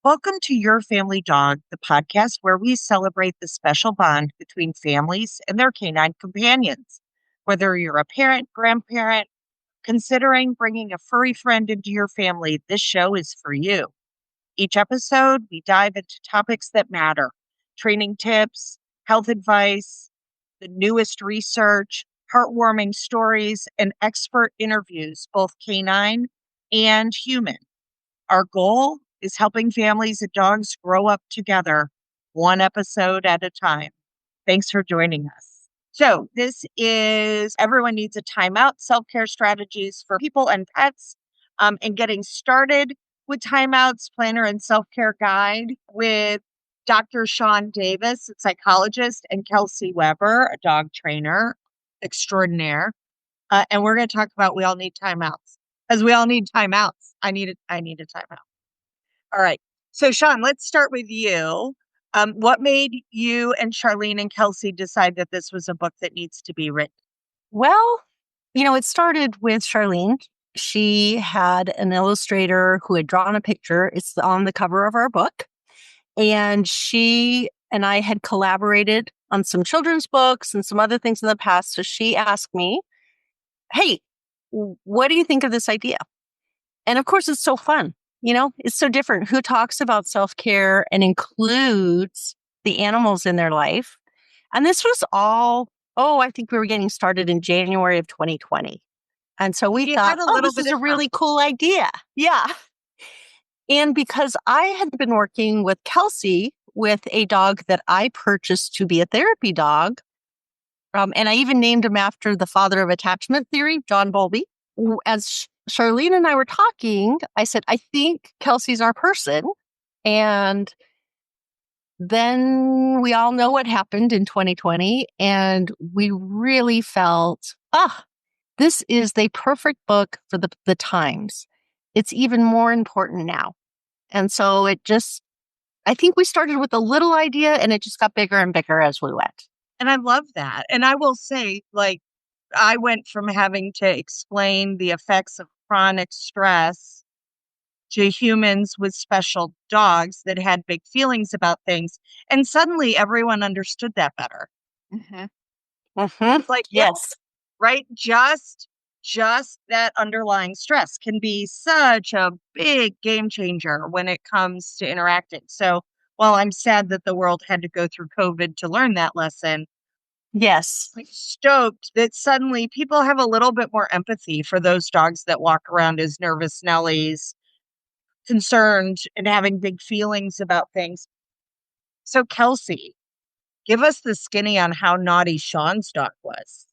Welcome to Your Family Dog, the podcast where we celebrate the special bond between families and their canine companions. Whether you're a parent, grandparent, considering bringing a furry friend into your family, this show is for you. Each episode, we dive into topics that matter: training tips, health advice, the newest research, heartwarming stories, and expert interviews, both canine and human. Our goal is helping families and dogs grow up together, one episode at a time. Thanks for joining us. So, this is Everyone Needs a Timeout, self-care strategies for people and pets, and getting started with timeouts, planner and self-care guide with Dr. Shaun Davis, a psychologist, and Kelsey Weber, a dog trainer extraordinaire. And we're going to talk about we all need timeouts, because we all need timeouts. I need a timeout. All right. So, Shaun, let's start with you. What made you and Charlene and Kelsey decide that this was a book that needs to be written? Well, it started with Charlene. She had an illustrator who had drawn a picture. It's on the cover of our book. And she and I had collaborated on some children's books and some other things in the past. So she asked me, hey, what do you think of this idea? And of course, it's so fun. It's so different. Who talks about self-care and includes the animals in their life? And this was all, I think we were getting started in January of 2020. And so we thought, this is a really cool idea. Yeah. And because I had been working with Kelsey with a dog that I purchased to be a therapy dog, and I even named him after the father of attachment theory, John Bowlby. As Charlene and I were talking, I said, I think Kelsey's our person. And then we all know what happened in 2020. And we really felt, this is the perfect book for the times. It's even more important now. And so I think we started with a little idea and it just got bigger and bigger as we went. And I love that. And I will say, I went from having to explain the effects of chronic stress to humans with special dogs that had big feelings about things. And suddenly everyone understood that better. Mm-hmm. Mm-hmm. Yes. Right? Just that underlying stress can be such a big game changer when it comes to interacting. So while I'm sad that the world had to go through COVID to learn that lesson, yes, I'm stoked that suddenly people have a little bit more empathy for those dogs that walk around as nervous Nellies, concerned and having big feelings about things. So, Kelsey, give us the skinny on how naughty Shaun's dog was.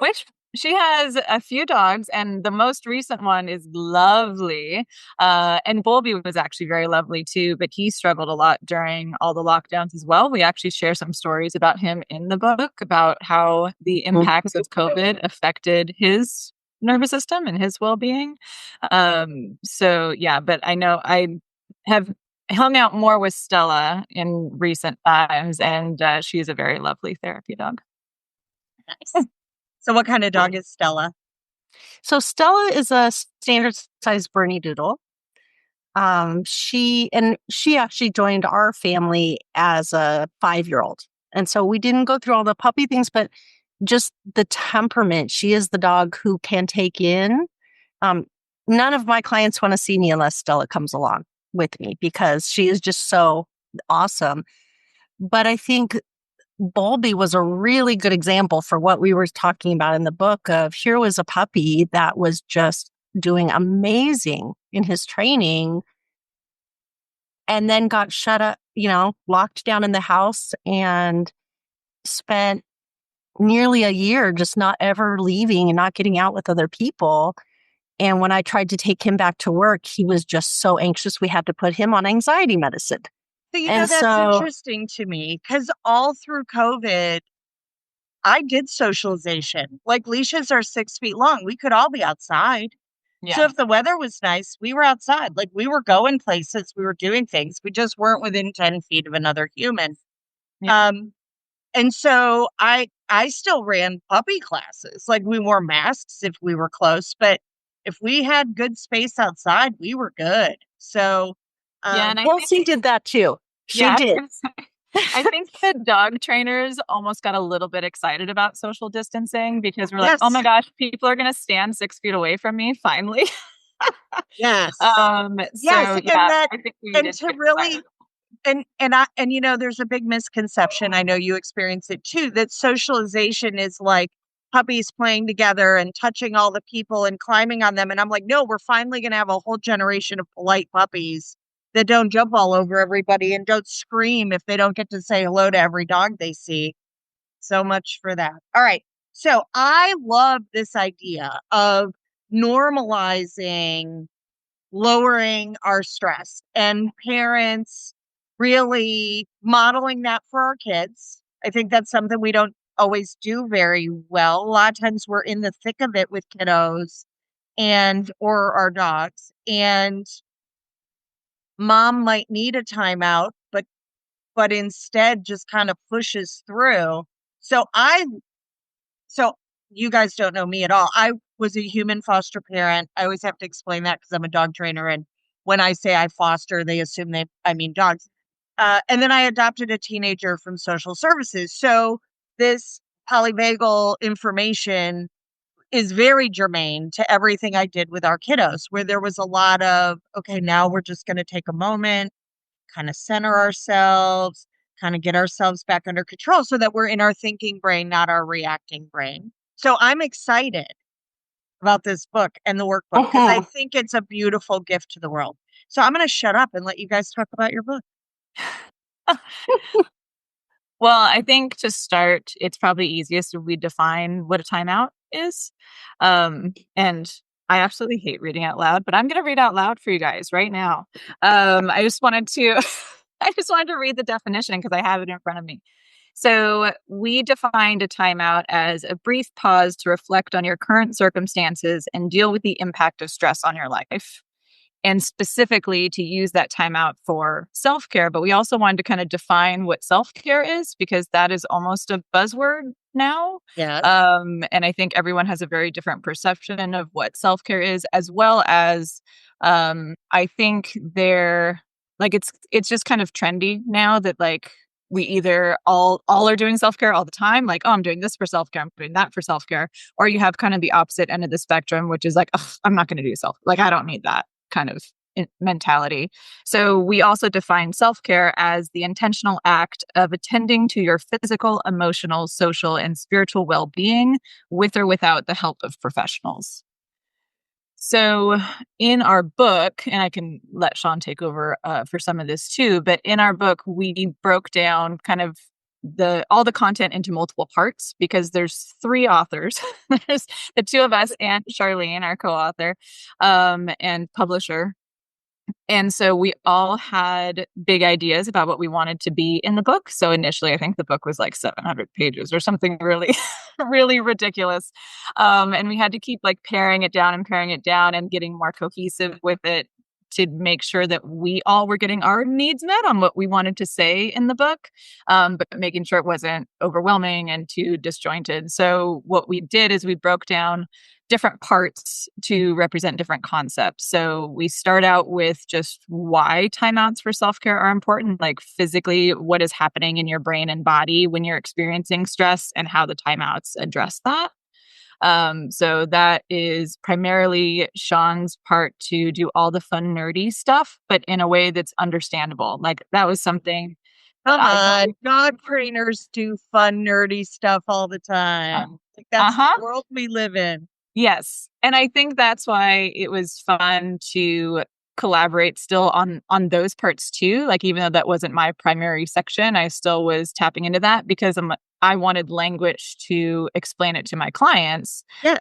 Which she has a few dogs, and the most recent one is lovely. And Bowlby was actually very lovely too, but he struggled a lot during all the lockdowns as well. We actually share some stories about him in the book about how the impacts of COVID affected his nervous system and his well-being. So yeah, but I know I have hung out more with Stella in recent times, and she is a very lovely therapy dog. Nice. So what kind of dog is Stella? So Stella is a standard size Bernedoodle. She actually joined our family as a 5-year-old. And so we didn't go through all the puppy things, but just the temperament. She is the dog who can take in. None of my clients want to see me unless Stella comes along with me because she is just so awesome. But I think Bowlby was a really good example for what we were talking about in the book of here was a puppy that was just doing amazing in his training and then got shut up, locked down in the house and spent nearly a year just not ever leaving and not getting out with other people. And when I tried to take him back to work, he was just so anxious. We had to put him on anxiety medicine. So, that's interesting to me because all through COVID, I did socialization. Leashes are 6 feet long. We could all be outside. Yeah. So if the weather was nice, we were outside. We were going places. We were doing things. We just weren't within 10 feet of another human. Yeah. And so I still ran puppy classes. We wore masks if we were close, but if we had good space outside, we were good. So, Yeah, and Kelsey did that too. She yeah, did. I think the dog trainers almost got a little bit excited about social distancing because we're like, yes, oh my gosh, people are going to stand 6 feet away from me finally. yes, yes, So and yeah, that, I think we and did to get really, excited. and you know, there's a big misconception. I know you experience it too, that socialization is like puppies playing together and touching all the people and climbing on them. And I'm like, no, we're finally going to have a whole generation of polite puppies that don't jump all over everybody and don't scream if they don't get to say hello to every dog they see. So much for that. All right. So I love this idea of normalizing lowering our stress and parents really modeling that for our kids. I think that's something we don't always do very well. A lot of times we're in the thick of it with kiddos and or our dogs, and mom might need a timeout, but instead just kind of pushes through. So so you guys don't know me at all. I was a human foster parent. I always have to explain that because I'm a dog trainer. And when I say I foster, they assume I mean dogs. And then I adopted a teenager from social services. So this polyvagal information is very germane to everything I did with our kiddos, where there was a lot of, okay, now we're just going to take a moment, kind of center ourselves, kind of get ourselves back under control so that we're in our thinking brain, not our reacting brain. So I'm excited about this book and the workbook because I think it's a beautiful gift to the world. So I'm going to shut up and let you guys talk about your book. Well, I think to start, it's probably easiest if we define what a timeout is. And I absolutely hate reading out loud, but I'm going to read out loud for you guys right now. I just wanted to, I just wanted to read the definition because I have it in front of me. So we defined a timeout as a brief pause to reflect on your current circumstances and deal with the impact of stress on your life. And specifically to use that timeout for self-care. But we also wanted to kind of define what self-care is because that is almost a buzzword now. Yeah. And I think everyone has a very different perception of what self-care is, as well as I think they're like it's just kind of trendy now that like we either all are doing self-care all the time, like, oh, I'm doing this for self-care, I'm doing that for self-care, or you have kind of the opposite end of the spectrum, which is like, oh, I'm not going to do like I don't need that kind of mentality. So we also define self-care as the intentional act of attending to your physical, emotional, social, and spiritual well-being with or without the help of professionals. So in our book, and I can let Shaun take over for some of this too, but in our book, we broke down kind of all the content into multiple parts because there's 3 authors. There's the 2 of us and Charlene, our co-author and publisher. And so we all had big ideas about what we wanted to be in the book. So initially, I think the book was like 700 pages or something really, really ridiculous. And we had to keep like paring it down and getting more cohesive with it to make sure that we all were getting our needs met on what we wanted to say in the book, but making sure it wasn't overwhelming and too disjointed. So what we did is we broke down different parts to represent different concepts. So we start out with just why timeouts for self-care are important, like physically what is happening in your brain and body when you're experiencing stress and how the timeouts address that. So that is primarily Shaun's part to do all the fun, nerdy stuff, but in a way that's understandable. Like that was something. Come on, dog trainers do fun, nerdy stuff all the time. Like that's the world we live in. Yes. And I think that's why it was fun to collaborate still on those parts too. Like even though that wasn't my primary section, I still was tapping into that because I wanted language to explain it to my clients. Yes.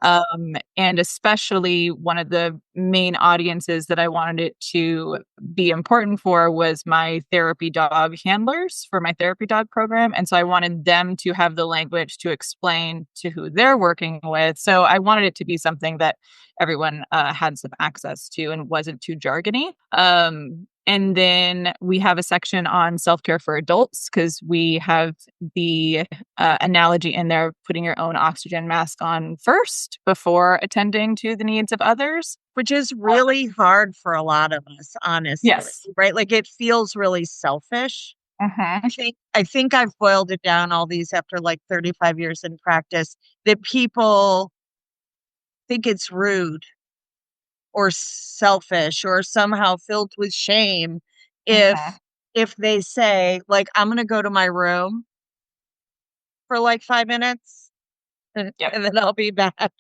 And especially one of the main audiences that I wanted it to be important for was my therapy dog handlers for my therapy dog program. And so I wanted them to have the language to explain to who they're working with. So I wanted it to be something that everyone had some access to and wasn't too jargony. And then we have a section on self-care for adults because we have the analogy in there, putting your own oxygen mask on first before attending to the needs of others. Which is really hard for a lot of us, honestly. Yes. Right? Like it feels really selfish. I think I've boiled it down all these after like 35 years in practice that people think it's rude or selfish or somehow filled with shame if they say like I'm going to go to my room for like 5 minutes and then I'll be back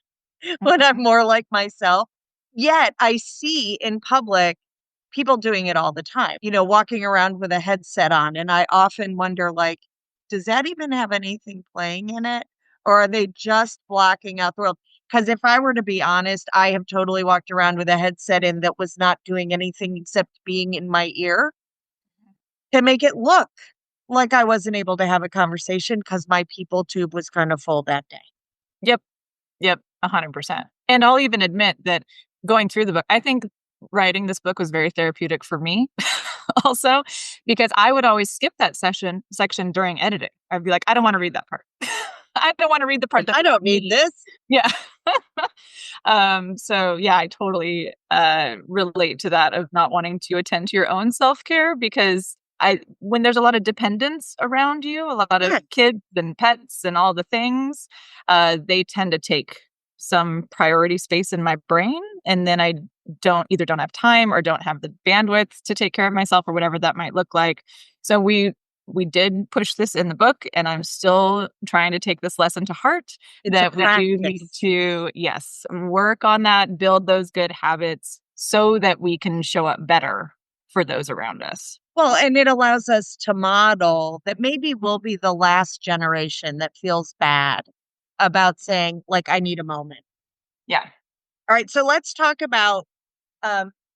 when I'm more like myself. Yet I see in public people doing it all the time, walking around with a headset on. And I often wonder, like, does that even have anything playing in it? Or are they just blocking out the world? Because if I were to be honest, I have totally walked around with a headset in that was not doing anything except being in my ear to make it look like I wasn't able to have a conversation because my people tube was kind of full that day. Yep. 100%. And I'll even admit that going through the book, I think writing this book was very therapeutic for me also, because I would always skip that section during editing. I'd be like, I don't want to read that part. I don't want to read the part that I don't need this. Yeah. So yeah, I totally relate to that of not wanting to attend to your own self-care, because when there's a lot of dependence around you, a lot of kids and pets and all the things, they tend to take some priority space in my brain. And then I don't have time or don't have the bandwidth to take care of myself or whatever that might look like. So we did push this in the book, and I'm still trying to take this lesson to heart that we do need to, work on that, build those good habits so that we can show up better for those around us. Well, and it allows us to model that maybe we'll be the last generation that feels bad about saying, like, I need a moment. Yeah. All right. So let's talk about,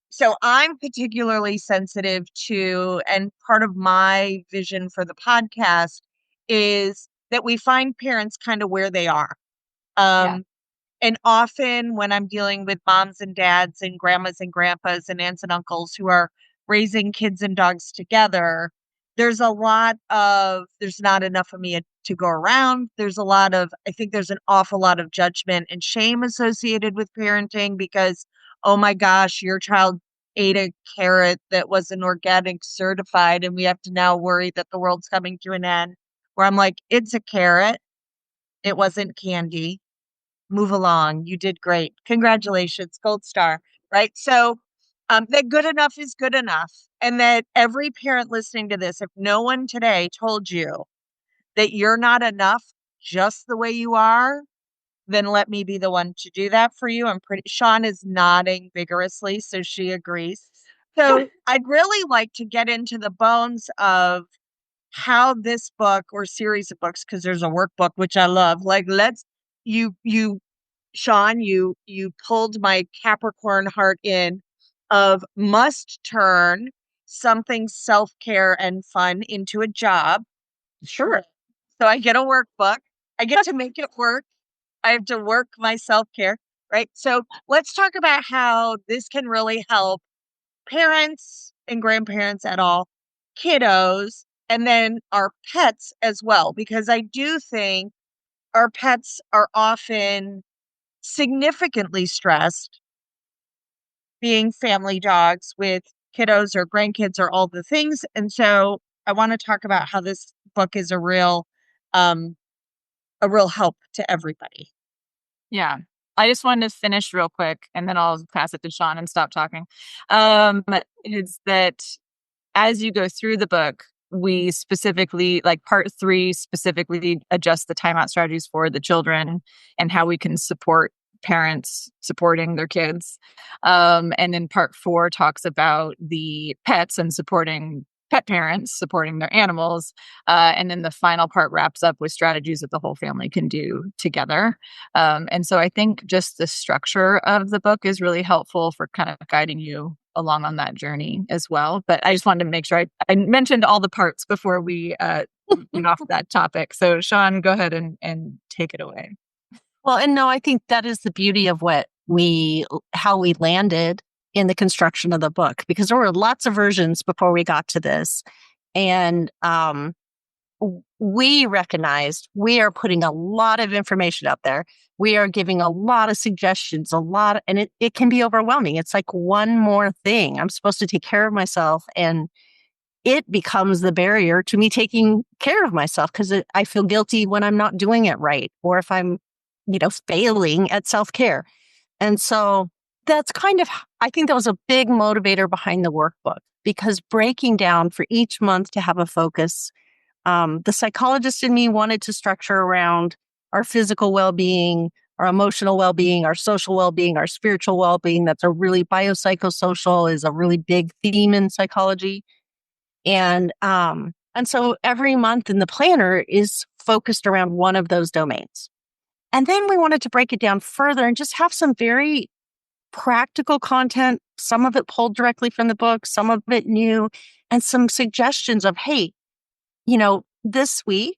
so I'm particularly sensitive to, and part of my vision for the podcast is that we find parents kind of where they are. And often when I'm dealing with moms and dads and grandmas and grandpas and aunts and uncles who are raising kids and dogs together, there's not enough of me to go around. I think there's an awful lot of judgment and shame associated with parenting because, oh my gosh, your child ate a carrot that wasn't organic certified and we have to now worry that the world's coming to an end. Where I'm like, it's a carrot. It wasn't candy. Move along. You did great. Congratulations. Gold star. Right. So that good enough is good enough. And that every parent listening to this, if no one today told you that you're not enough just the way you are, then let me be the one to do that for you. Shaun is nodding vigorously, so she agrees. So I'd really like to get into the bones of how this book or series of books, because there's a workbook, which I love, like Shaun, you pulled my Capricorn heart in of must turn something self-care and fun into a job. Sure. So I get a workbook. I get to make it work. I have to work my self-care, right? So let's talk about how this can really help parents and grandparents at all, kiddos, and then our pets as well, because I do think our pets are often significantly stressed being family dogs with kiddos or grandkids or all the things. And so I want to talk about how this book is a real help to everybody. Yeah. I just wanted to finish real quick and then I'll pass it to Shaun and stop talking. Is that as you go through the book, we specifically, like part 3 specifically adjust the timeout strategies for the children and how we can support parents supporting their kids. And then part 4 talks about the pets and supporting pet parents, supporting their animals. And then the final part wraps up with strategies that the whole family can do together. And so I think just the structure of the book is really helpful for kind of guiding you along on that journey as well. But I just wanted to make sure I mentioned all the parts before we went off that topic. So Shaun, go ahead and take it away. Well, and no, I think that is the beauty of how we landed in the construction of the book, because there were lots of versions before we got to this. And we recognized we are putting a lot of information out there. We are giving a lot of suggestions, and it can be overwhelming. It's like one more thing. I'm supposed to take care of myself, and it becomes the barrier to me taking care of myself because I feel guilty when I'm not doing it right, or if I'm, failing at self-care. And so that's I think that was a big motivator behind the workbook, because breaking down for each month to have a focus, the psychologist in me wanted to structure around our physical well-being, our emotional well-being, our social well-being, our spiritual well-being. That's a really biopsychosocial is a really big theme in psychology. And so every month in the planner is focused around one of those domains. And then we wanted to break it down further and just have some very practical content, some of it pulled directly from the book, some of it new, and some suggestions of, hey, this week,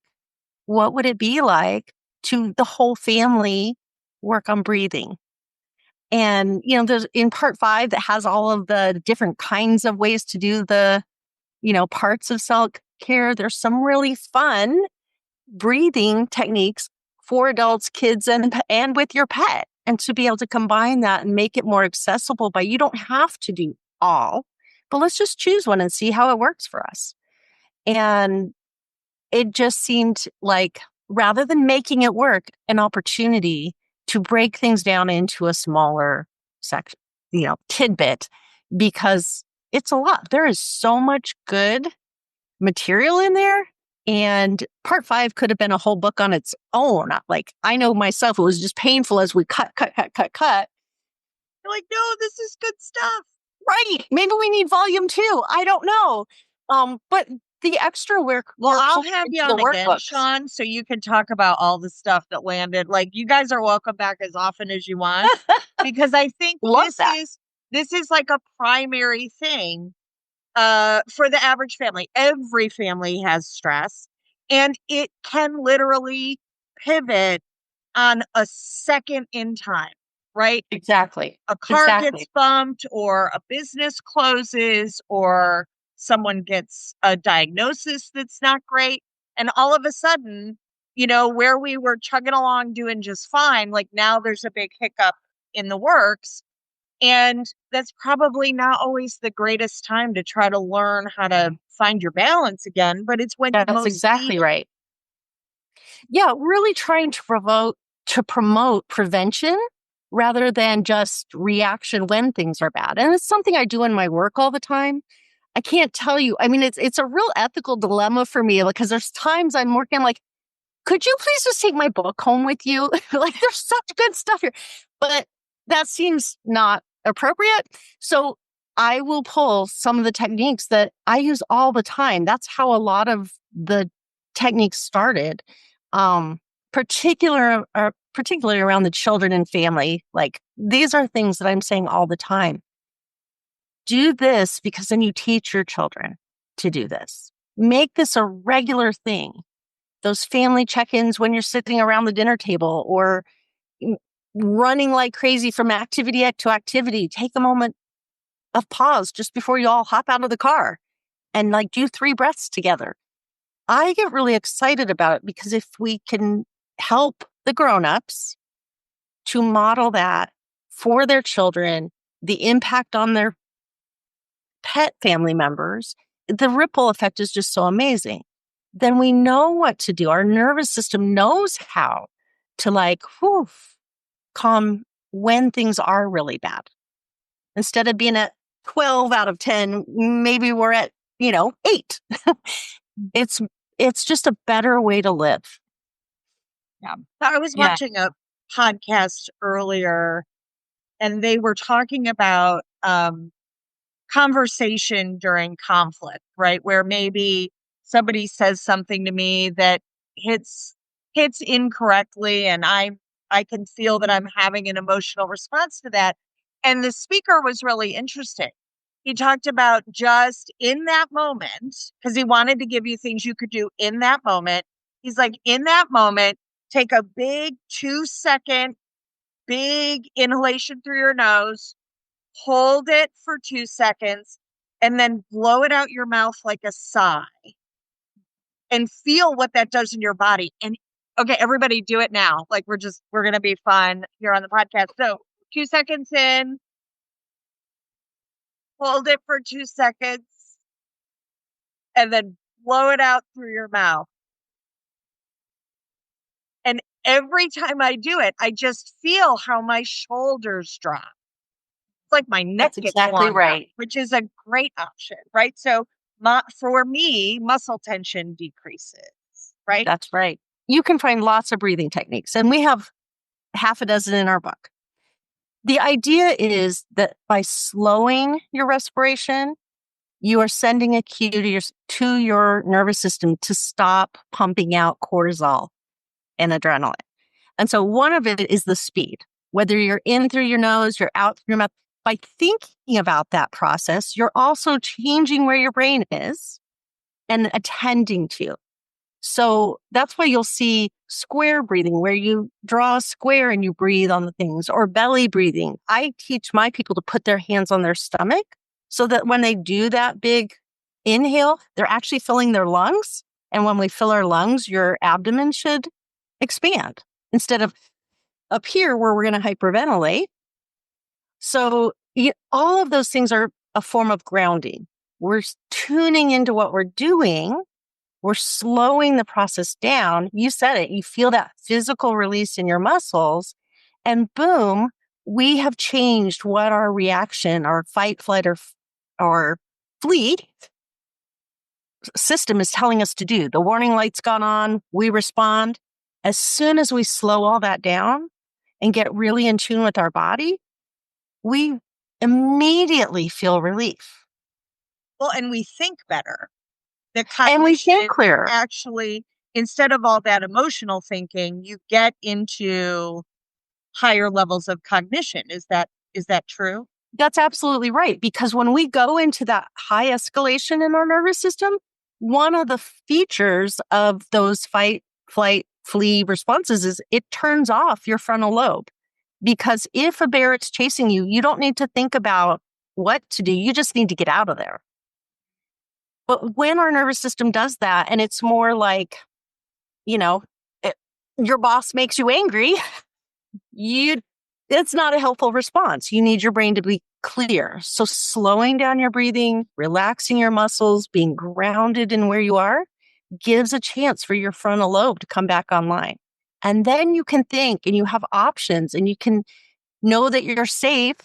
what would it be like to the whole family work on breathing? And, there's in part 5 that has all of the different kinds of ways to do the, parts of self-care. There's some really fun breathing techniques for adults, kids, and with your pet. And to be able to combine that and make it more accessible you don't have to do all, but let's just choose one and see how it works for us. And it just seemed like, rather than making it work, an opportunity to break things down into a smaller section, tidbit, because it's a lot. There is so much good material in there. And part 5 could have been a whole book on its own. Like, I know myself, it was just painful as we cut. You're like, no, this is good stuff. Right. Maybe we need volume 2. I don't know. But the extra work. Well, I'll have you on again, Shaun, so you can talk about all the stuff that landed. Like, you guys are welcome back as often as you want, because I think this is like a primary thing for the average family. Every family has stress, and it can literally pivot on a second in time, right? Exactly. A car gets bumped, or a business closes, or someone gets a diagnosis that's not great. And all of a sudden, where we were chugging along doing just fine, like now there's a big hiccup in the works. And that's probably not always the greatest time to try to learn how to find your balance again, but it's when that's exactly right. Yeah, really trying to promote prevention rather than just reaction when things are bad. And it's something I do in my work all the time. I can't tell you. I mean, it's a real ethical dilemma for me, because there's times I'm working like, could you please just take my book home with you? Like, there's such good stuff here. But that seems not appropriate. So I will pull some of the techniques that I use all the time. That's how a lot of the techniques started, particularly around the children and family. Like, these are things that I'm saying all the time. Do this because then you teach your children to do this. Make this a regular thing. Those family check-ins when you're sitting around the dinner table, or running like crazy from activity to activity. Take a moment of pause just before you all hop out of the car and do 3 breaths together. I get really excited about it, because if we can help the grown-ups to model that for their children, the impact on their pet family members, the ripple effect is just so amazing. Then we know what to do. Our nervous system knows how to calm when things are really bad. Instead of being at 12 out of 10, maybe we're at, 8. It's just a better way to live. Yeah. I was watching a podcast earlier, and they were talking about conversation during conflict, right? Where maybe somebody says something to me that hits incorrectly, and I can feel that I'm having an emotional response to that. And the speaker was really interesting. He talked about just in that moment, because he wanted to give you things you could do in that moment. He's like, in that moment, take a big 2-second, big inhalation through your nose, hold it for 2 seconds, and then blow it out your mouth like a sigh and feel what that does in your body. And okay, everybody do it now. Like we're going to be fun here on the podcast. So 2 seconds in, hold it for 2 seconds, and then blow it out through your mouth. And every time I do it, I just feel how my shoulders drop. It's like my neck That's gets exactly longer, right. which is a great option, right? So for me, muscle tension decreases, right? That's right. You can find lots of breathing techniques, and we have half a dozen in our book. The idea is that by slowing your respiration, you are sending a cue to your nervous system to stop pumping out cortisol and adrenaline. And so one of it is the speed. Whether you're in through your nose, you're out through your mouth. By thinking about that process, you're also changing where your brain is and attending to. So that's why you'll see square breathing, where you draw a square and you breathe on the things, or belly breathing. I teach my people to put their hands on their stomach so that when they do that big inhale, they're actually filling their lungs. And when we fill our lungs, your abdomen should expand instead of up here where we're going to hyperventilate. So all of those things are a form of grounding. We're tuning into what we're doing. We're slowing the process down. You said it. You feel that physical release in your muscles, and boom, we have changed what our reaction, our fight, flight, or flee system is telling us to do. The warning light's gone on. We respond. As soon as we slow all that down and get really in tune with our body, we immediately feel relief. Well, and we think better. And we think clearer. Actually, instead of all that emotional thinking, you get into higher levels of cognition. Is that true? That's absolutely right. Because when we go into that high escalation in our nervous system, one of the features of those fight, flight, flee responses is it turns off your frontal lobe. Because if a bear is chasing you, you don't need to think about what to do. You just need to get out of there. But when our nervous system does that, and it's more like, your boss makes you angry, it's not a helpful response. You need your brain to be clear. So slowing down your breathing, relaxing your muscles, being grounded in where you are gives a chance for your frontal lobe to come back online. And then you can think and you have options and you can know that you're safe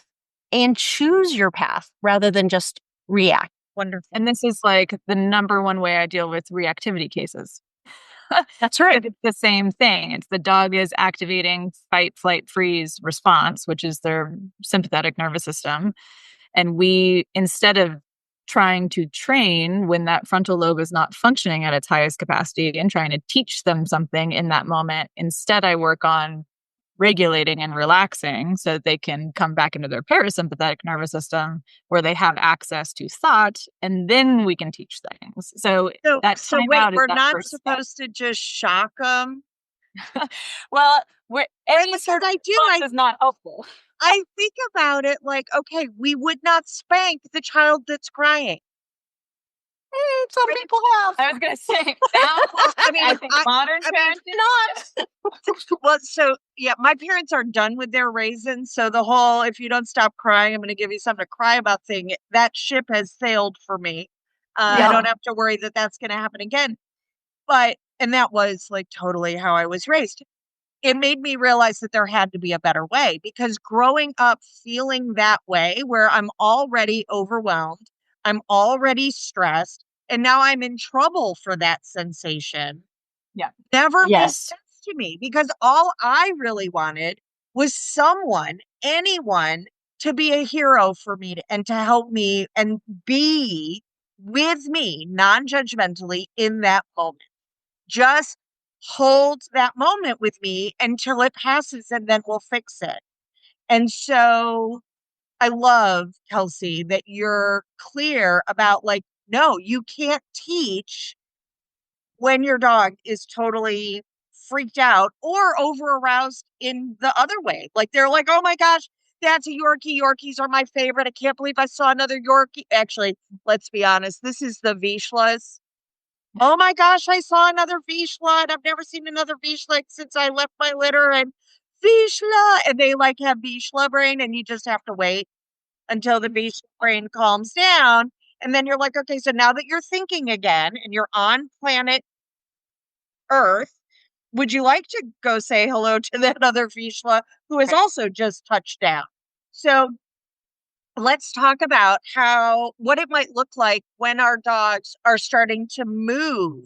and choose your path rather than just react. Wonderful. And this is like the number one way I deal with reactivity cases. That's right. It's the same thing. It's the dog is activating fight, flight, freeze response, which is their sympathetic nervous system. And we, instead of trying to train when that frontal lobe is not functioning at its highest capacity and trying to teach them something in that moment, instead I work on regulating and relaxing so that they can come back into their parasympathetic nervous system where they have access to thought, and then we can teach things. So that timeout we're is that not first supposed to just shock them. Well, Because is not helpful. I think about it like, okay, we would not spank the child that's crying. Some people have. I was going to say, I think modern parents do not. Well, so yeah, my parents are done with their raisins. So the whole, if you don't stop crying, I'm going to give you something to cry about thing, that ship has sailed for me. I don't have to worry that that's going to happen again. And that was like totally how I was raised. It made me realize that there had to be a better way, because growing up feeling that way, where I'm already overwhelmed, I'm already stressed, and now I'm in trouble for that sensation. Yeah. Never made sense to me, because all I really wanted was anyone to be a hero for me and to help me and be with me non-judgmentally in that moment. Just hold that moment with me until it passes, and then we'll fix it. And so I love, Kelsey, that you're clear about like, no, you can't teach when your dog is totally freaked out or over aroused in the other way. Like they're like, oh my gosh, That's a Yorkie. Yorkies are my favorite. I can't believe I saw another Yorkie. Actually, let's be honest. This is the Vizslas. Oh my gosh, I saw another Vizsla, and I've never seen another Vizsla since I left my litter. And Vizsla, and they like have Vizsla brain, and you just have to wait until the Vizsla brain calms down. And then you're like, okay, so now that you're thinking again and you're on planet Earth, would you like to go say hello to that other Vizsla who has also just touched down? So let's talk about what it might look like when our dogs are starting to move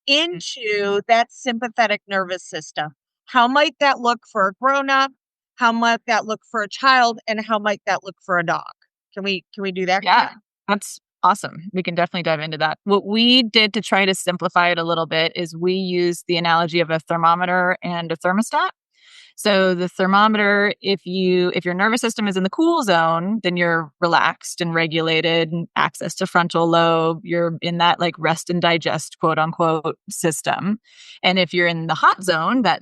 into that sympathetic nervous system. How might that look for a grown-up? How might that look for a child? And how might that look for a dog? Can we do that? Yeah, that's awesome. We can definitely dive into that. What we did to try to simplify it a little bit is we used the analogy of a thermometer and a thermostat. So the thermometer, if your nervous system is in the cool zone, then you're relaxed and regulated and access to frontal lobe. You're in that like rest and digest, quote unquote, system. And if you're in the hot zone, that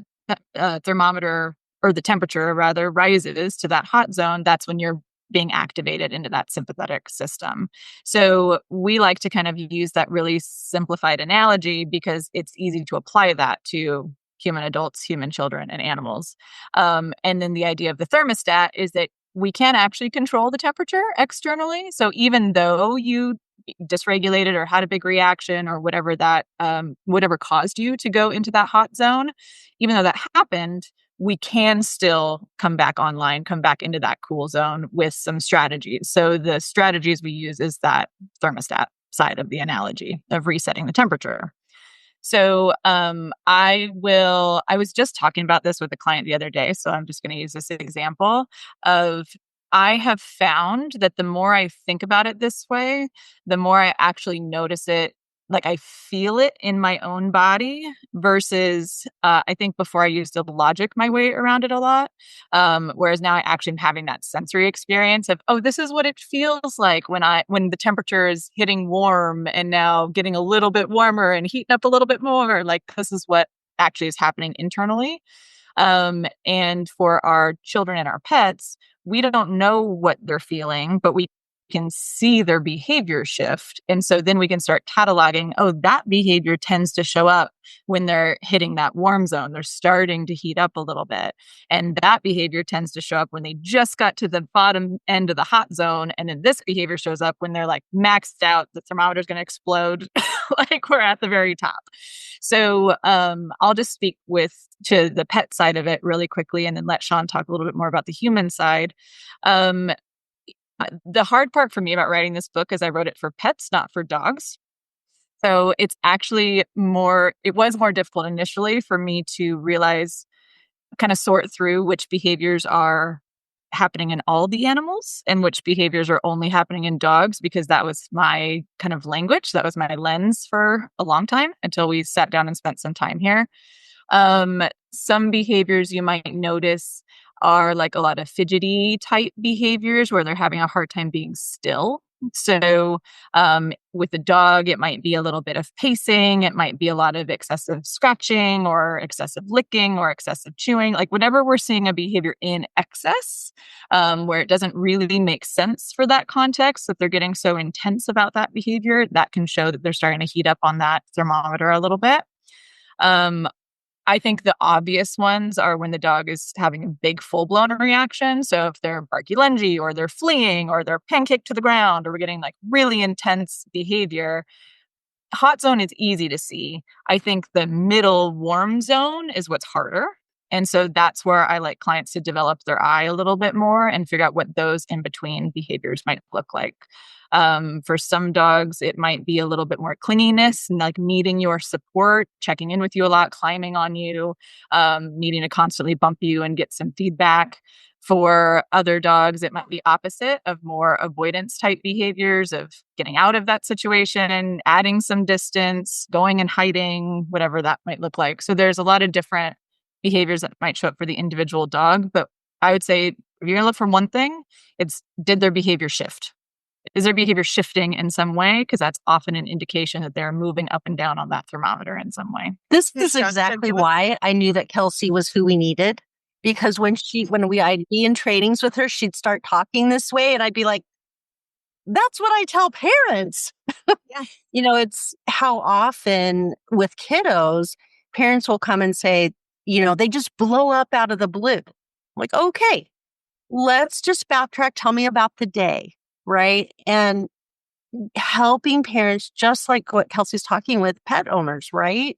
thermometer, or the temperature rather, rises to that hot zone. That's when you're being activated into that sympathetic system. So we like to kind of use that really simplified analogy because it's easy to apply that to human adults, human children, and animals. And then the idea of the thermostat is that we can actually control the temperature externally. So even though you dysregulated or had a big reaction or whatever whatever caused you to go into that hot zone, even though that happened, we can still come back online, come back into that cool zone with some strategies. So the strategies we use is that thermostat side of the analogy of resetting the temperature. So I was just talking about this with a client the other day, so I'm just going to use this example of I have found that the more I think about it this way, the more I actually notice it, like I feel it in my own body versus I think before I used to logic my way around it a lot. Whereas now I actually am having that sensory experience of, oh, this is what it feels like when the temperature is hitting warm and now getting a little bit warmer and heating up a little bit more. Like this is what actually is happening internally. And for our children and our pets, we don't know what they're feeling, but we can see their behavior shift. And so then we can start cataloging, oh, that behavior tends to show up when they're hitting that warm zone. They're starting to heat up a little bit. And that behavior tends to show up when they just got to the bottom end of the hot zone. And then this behavior shows up when they're like maxed out, the thermometer's going to explode, like we're at the very top. So I'll just speak to the pet side of it really quickly and then let Shaun talk a little bit more about the human side. The hard part for me about writing this book is I wrote it for pets, not for dogs. So it's actually it was more difficult initially for me to realize, kind of sort through which behaviors are happening in all the animals and which behaviors are only happening in dogs, because that was my kind of language. That was my lens for a long time until we sat down and spent some time here. Some behaviors you might notice are like a lot of fidgety type behaviors where they're having a hard time being still. So with the dog, it might be a little bit of pacing. It might be a lot of excessive scratching or excessive licking or excessive chewing. Like whenever we're seeing a behavior in excess, where it doesn't really make sense for that context, that they're getting so intense about that behavior, that can show that they're starting to heat up on that thermometer a little bit. I think the obvious ones are when the dog is having a big full-blown reaction. So if they're barky lungy or they're fleeing or they're pancake to the ground or we're getting like really intense behavior, hot zone is easy to see. I think the middle warm zone is what's harder. And so that's where I like clients to develop their eye a little bit more and figure out what those in-between behaviors might look like. For some dogs, it might be a little bit more clinginess and like needing your support, checking in with you a lot, climbing on you, needing to constantly bump you and get some feedback. For other dogs, it might be opposite of more avoidance type behaviors of getting out of that situation, adding some distance, going and hiding, whatever that might look like. So there's a lot of different behaviors that might show up for the individual dog. But I would say if you're going to look for one thing, it's did their behavior shift? Is their behavior shifting in some way? Because that's often an indication that they're moving up and down on that thermometer in some way. This is exactly why I knew that Kelsey was who we needed. Because when I'd be in trainings with her, she'd start talking this way and I'd be like, that's what I tell parents. Yeah. It's how often with kiddos, parents will come and say, they just blow up out of the blue. I'm like, okay, let's just backtrack. Tell me about the day. Right. And helping parents, just like what Kelsey's talking with pet owners, right?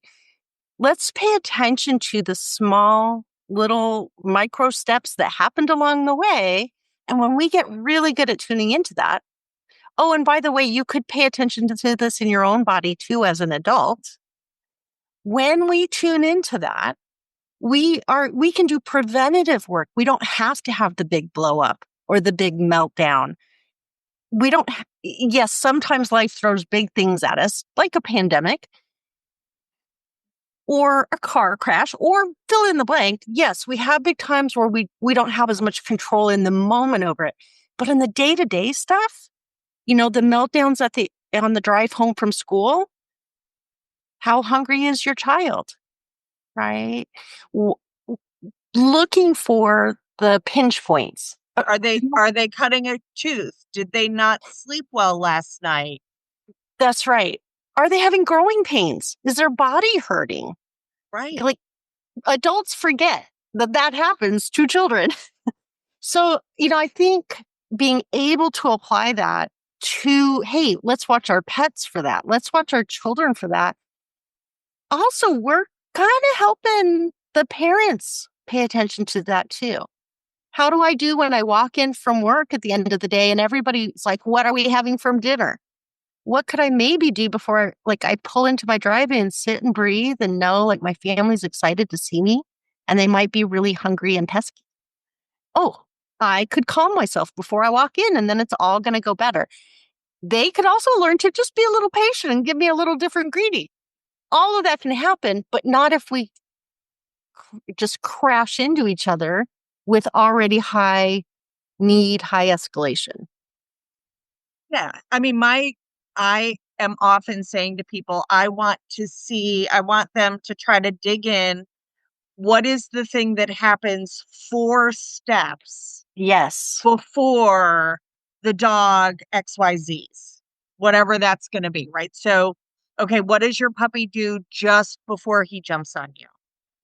Let's pay attention to the small little micro steps that happened along the way. And when we get really good at tuning into that, oh, and by the way, you could pay attention to this in your own body too as an adult. When we tune into that, we can do preventative work. We don't have to have the big blow up or the big meltdown. Yes, sometimes life throws big things at us, like a pandemic or a car crash or fill in the blank. Yes, we have big times where we don't have as much control in the moment over it. But in the day-to-day stuff, the meltdowns on the drive home from school, how hungry is your child, right? Looking for the pinch points. Are they cutting a tooth? Did they not sleep well last night? That's right. Are they having growing pains? Is their body hurting? Right. Like adults forget that happens to children. So, I think being able to apply that to, hey, let's watch our pets for that. Let's watch our children for that. Also, we're kind of helping the parents pay attention to that too. How do I do when I walk in from work at the end of the day and everybody's like, what are we having for dinner? What could I maybe do before I pull into my drive-in and sit and breathe and know my family's excited to see me and they might be really hungry and pesky. Oh, I could calm myself before I walk in and then it's all going to go better. They could also learn to just be a little patient and give me a little different greeting. All of that can happen, but not if we just crash into each other with already high need, high escalation. Yeah. I mean, I am often saying to people, I want them to try to dig in. What is the thing that happens 4 steps? Yes. Before the dog XYZs, whatever that's going to be, right? So, okay, what does your puppy do just before he jumps on you?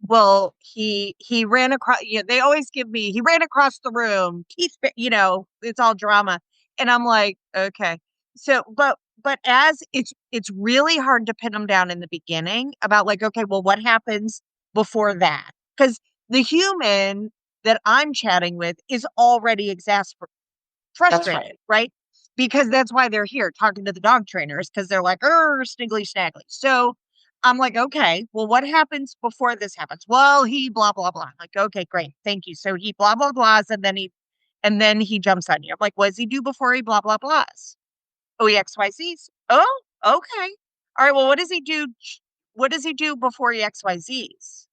Well, he ran across, they always give me, he ran across the room, teeth, it's all drama. And I'm like, okay. So, but as it's really hard to pin them down in the beginning about okay, well, what happens before that? Because the human that I'm chatting with is already frustrated, right? Because that's why they're here talking to the dog trainers, because they're like, sniggly snaggly. So I'm like, okay, well, what happens before this happens? Well, he blah, blah, blah. I'm like, okay, great. Thank you. So he blah, blah, blahs, and then he jumps on you. I'm like, what does he do before he blah, blah, blahs? Oh, he XYZs. Oh, okay. All right. Well, what does he do? What does he do before he XYZs?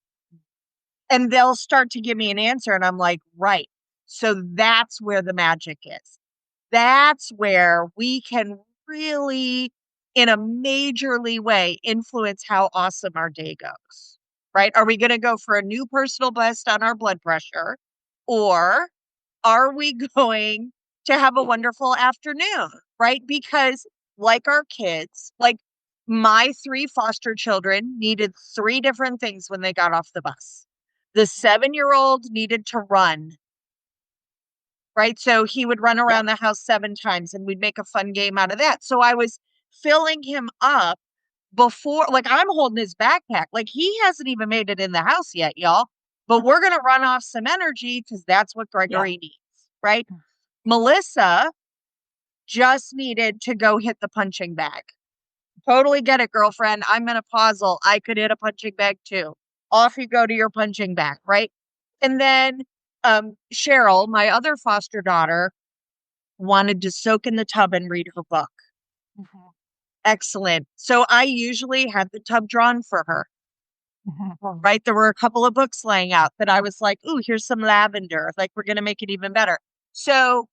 And they'll start to give me an answer. And I'm like, right. So that's where the magic is. That's where we can really, in a majorly way, influence how awesome our day goes, right? Are we going to go for a new personal best on our blood pressure? Or are we going to have a wonderful afternoon, right? Because like our kids, my 3 foster children needed 3 different things when they got off the bus. The 7-year-old needed to run, right? So he would run around the house 7 times and we'd make a fun game out of that. So I was filling him up before, I'm holding his backpack. He hasn't even made it in the house yet, y'all. But we're going to run off some energy because that's what Gregory needs, right? Melissa just needed to go hit the punching bag. Totally get it, girlfriend. I'm menopausal. I could hit a punching bag too. Off you go to your punching bag, right? And then Cheryl, my other foster daughter, wanted to soak in the tub and read her book. Mm-hmm. Excellent. So I usually had the tub drawn for her. Mm-hmm. Right? There were a couple of books laying out that I was like, ooh, here's some lavender. We're going to make it even better. So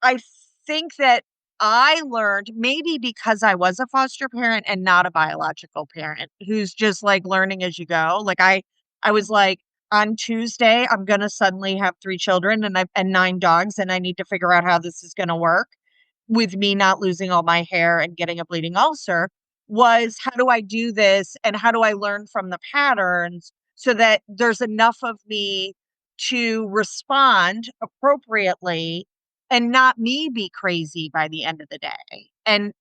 I think that I learned, maybe because I was a foster parent and not a biological parent who's just learning as you go. I was like, on Tuesday, I'm going to suddenly have 3 children and 9 dogs, and I need to figure out how this is going to work with me not losing all my hair and getting a bleeding ulcer, was how do I do this and how do I learn from the patterns so that there's enough of me to respond appropriately and not me be crazy by the end of the day and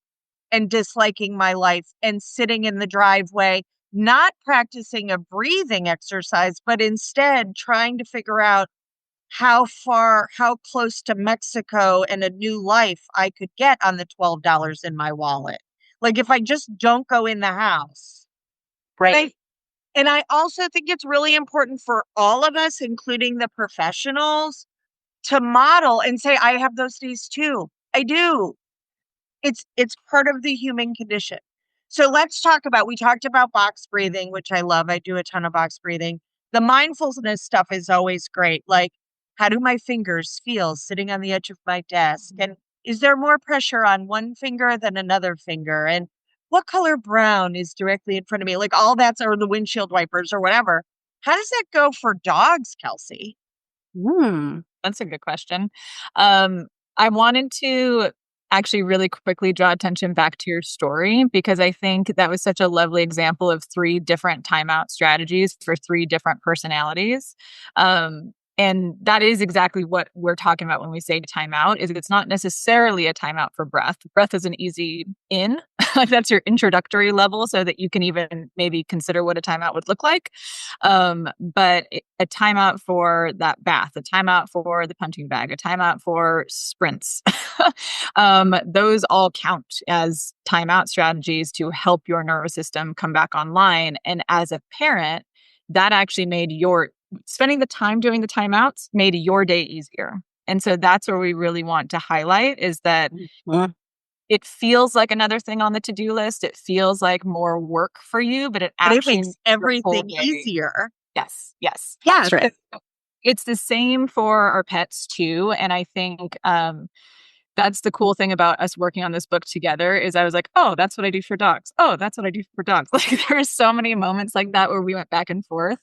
disliking my life and sitting in the driveway, not practicing a breathing exercise, but instead trying to figure out how close to Mexico and a new life I could get on the $12 in my wallet. Like if I just don't go in the house. Right. And I also think it's really important for all of us, including the professionals, to model and say, I have those days too. I do. It's part of the human condition. So let's talk about, we talked about box breathing, which I love. I do a ton of box breathing. The mindfulness stuff is always great. Like, how do my fingers feel sitting on the edge of my desk? And is there more pressure on one finger than another finger? And what color brown is directly in front of me? Like all that's, or the windshield wipers or whatever. How does that go for dogs, Kelsey? That's a good question. I wanted to actually really quickly draw attention back to your story because I think that was such a lovely example of 3 different timeout strategies for 3 different personalities. And that is exactly what we're talking about when we say timeout, is it's not necessarily a timeout for breath. Breath is an easy in. Like that's your introductory level so that you can even maybe consider what a timeout would look like. But a timeout for that bath, a timeout for the punching bag, a timeout for sprints. Those all count as timeout strategies to help your nervous system come back online. And as a parent, that actually made spending the time doing the timeouts made your day easier. And so that's where we really want to highlight is that it feels like another thing on the to-do list. It feels like more work for you, but it actually makes everything easier. Yes. Yes. That's right. It's the same for our pets too. And I think that's the cool thing about us working on this book together is I was like, oh, that's what I do for dogs. Oh, that's what I do for dogs. Like there are so many moments like that where we went back and forth.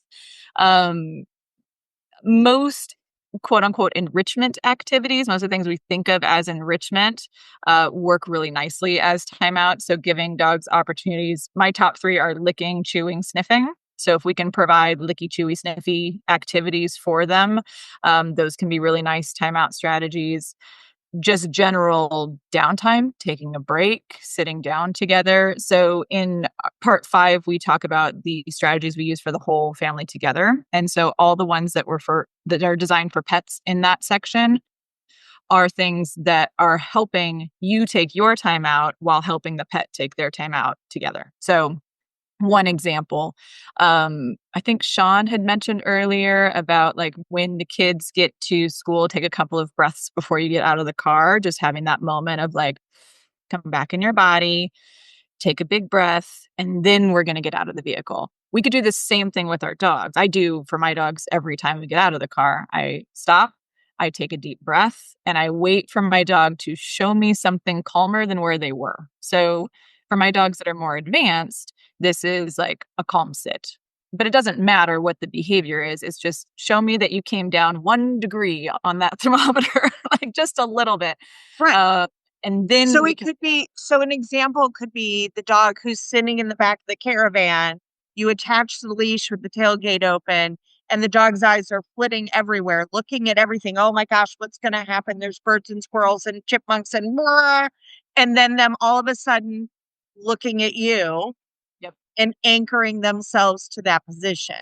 Most quote unquote enrichment activities, most of the things we think of as enrichment, work really nicely as timeout. So giving dogs opportunities, my top 3 are licking, chewing, sniffing. So if we can provide licky, chewy, sniffy activities for them, those can be really nice timeout strategies. Just general downtime, taking a break, sitting down together. So in part 5, we talk about the strategies we use for the whole family together. And so all the ones that are designed for pets in that section are things that are helping you take your time out while helping the pet take their time out together. So one example, I think Shaun had mentioned earlier about like when the kids get to school, take a couple of breaths before you get out of the car, just having that moment of like, come back in your body, take a big breath, and then we're going to get out of the vehicle. We could do the same thing with our dogs. I do for my dogs every time we get out of the car. I stop, I take a deep breath, and I wait for my dog to show me something calmer than where they were. So for my dogs that are more advanced, this is like a calm sit. But it doesn't matter what the behavior is. It's just show me that you came down 1 degree on that thermometer, like just a little bit. Right. And then so an example could be the dog who's sitting in the back of the caravan. You attach the leash with the tailgate open and the dog's eyes are flitting everywhere, looking at everything. Oh my gosh, what's going to happen? There's birds and squirrels and chipmunks and blah. And then them all of a sudden looking at you and anchoring themselves to that position.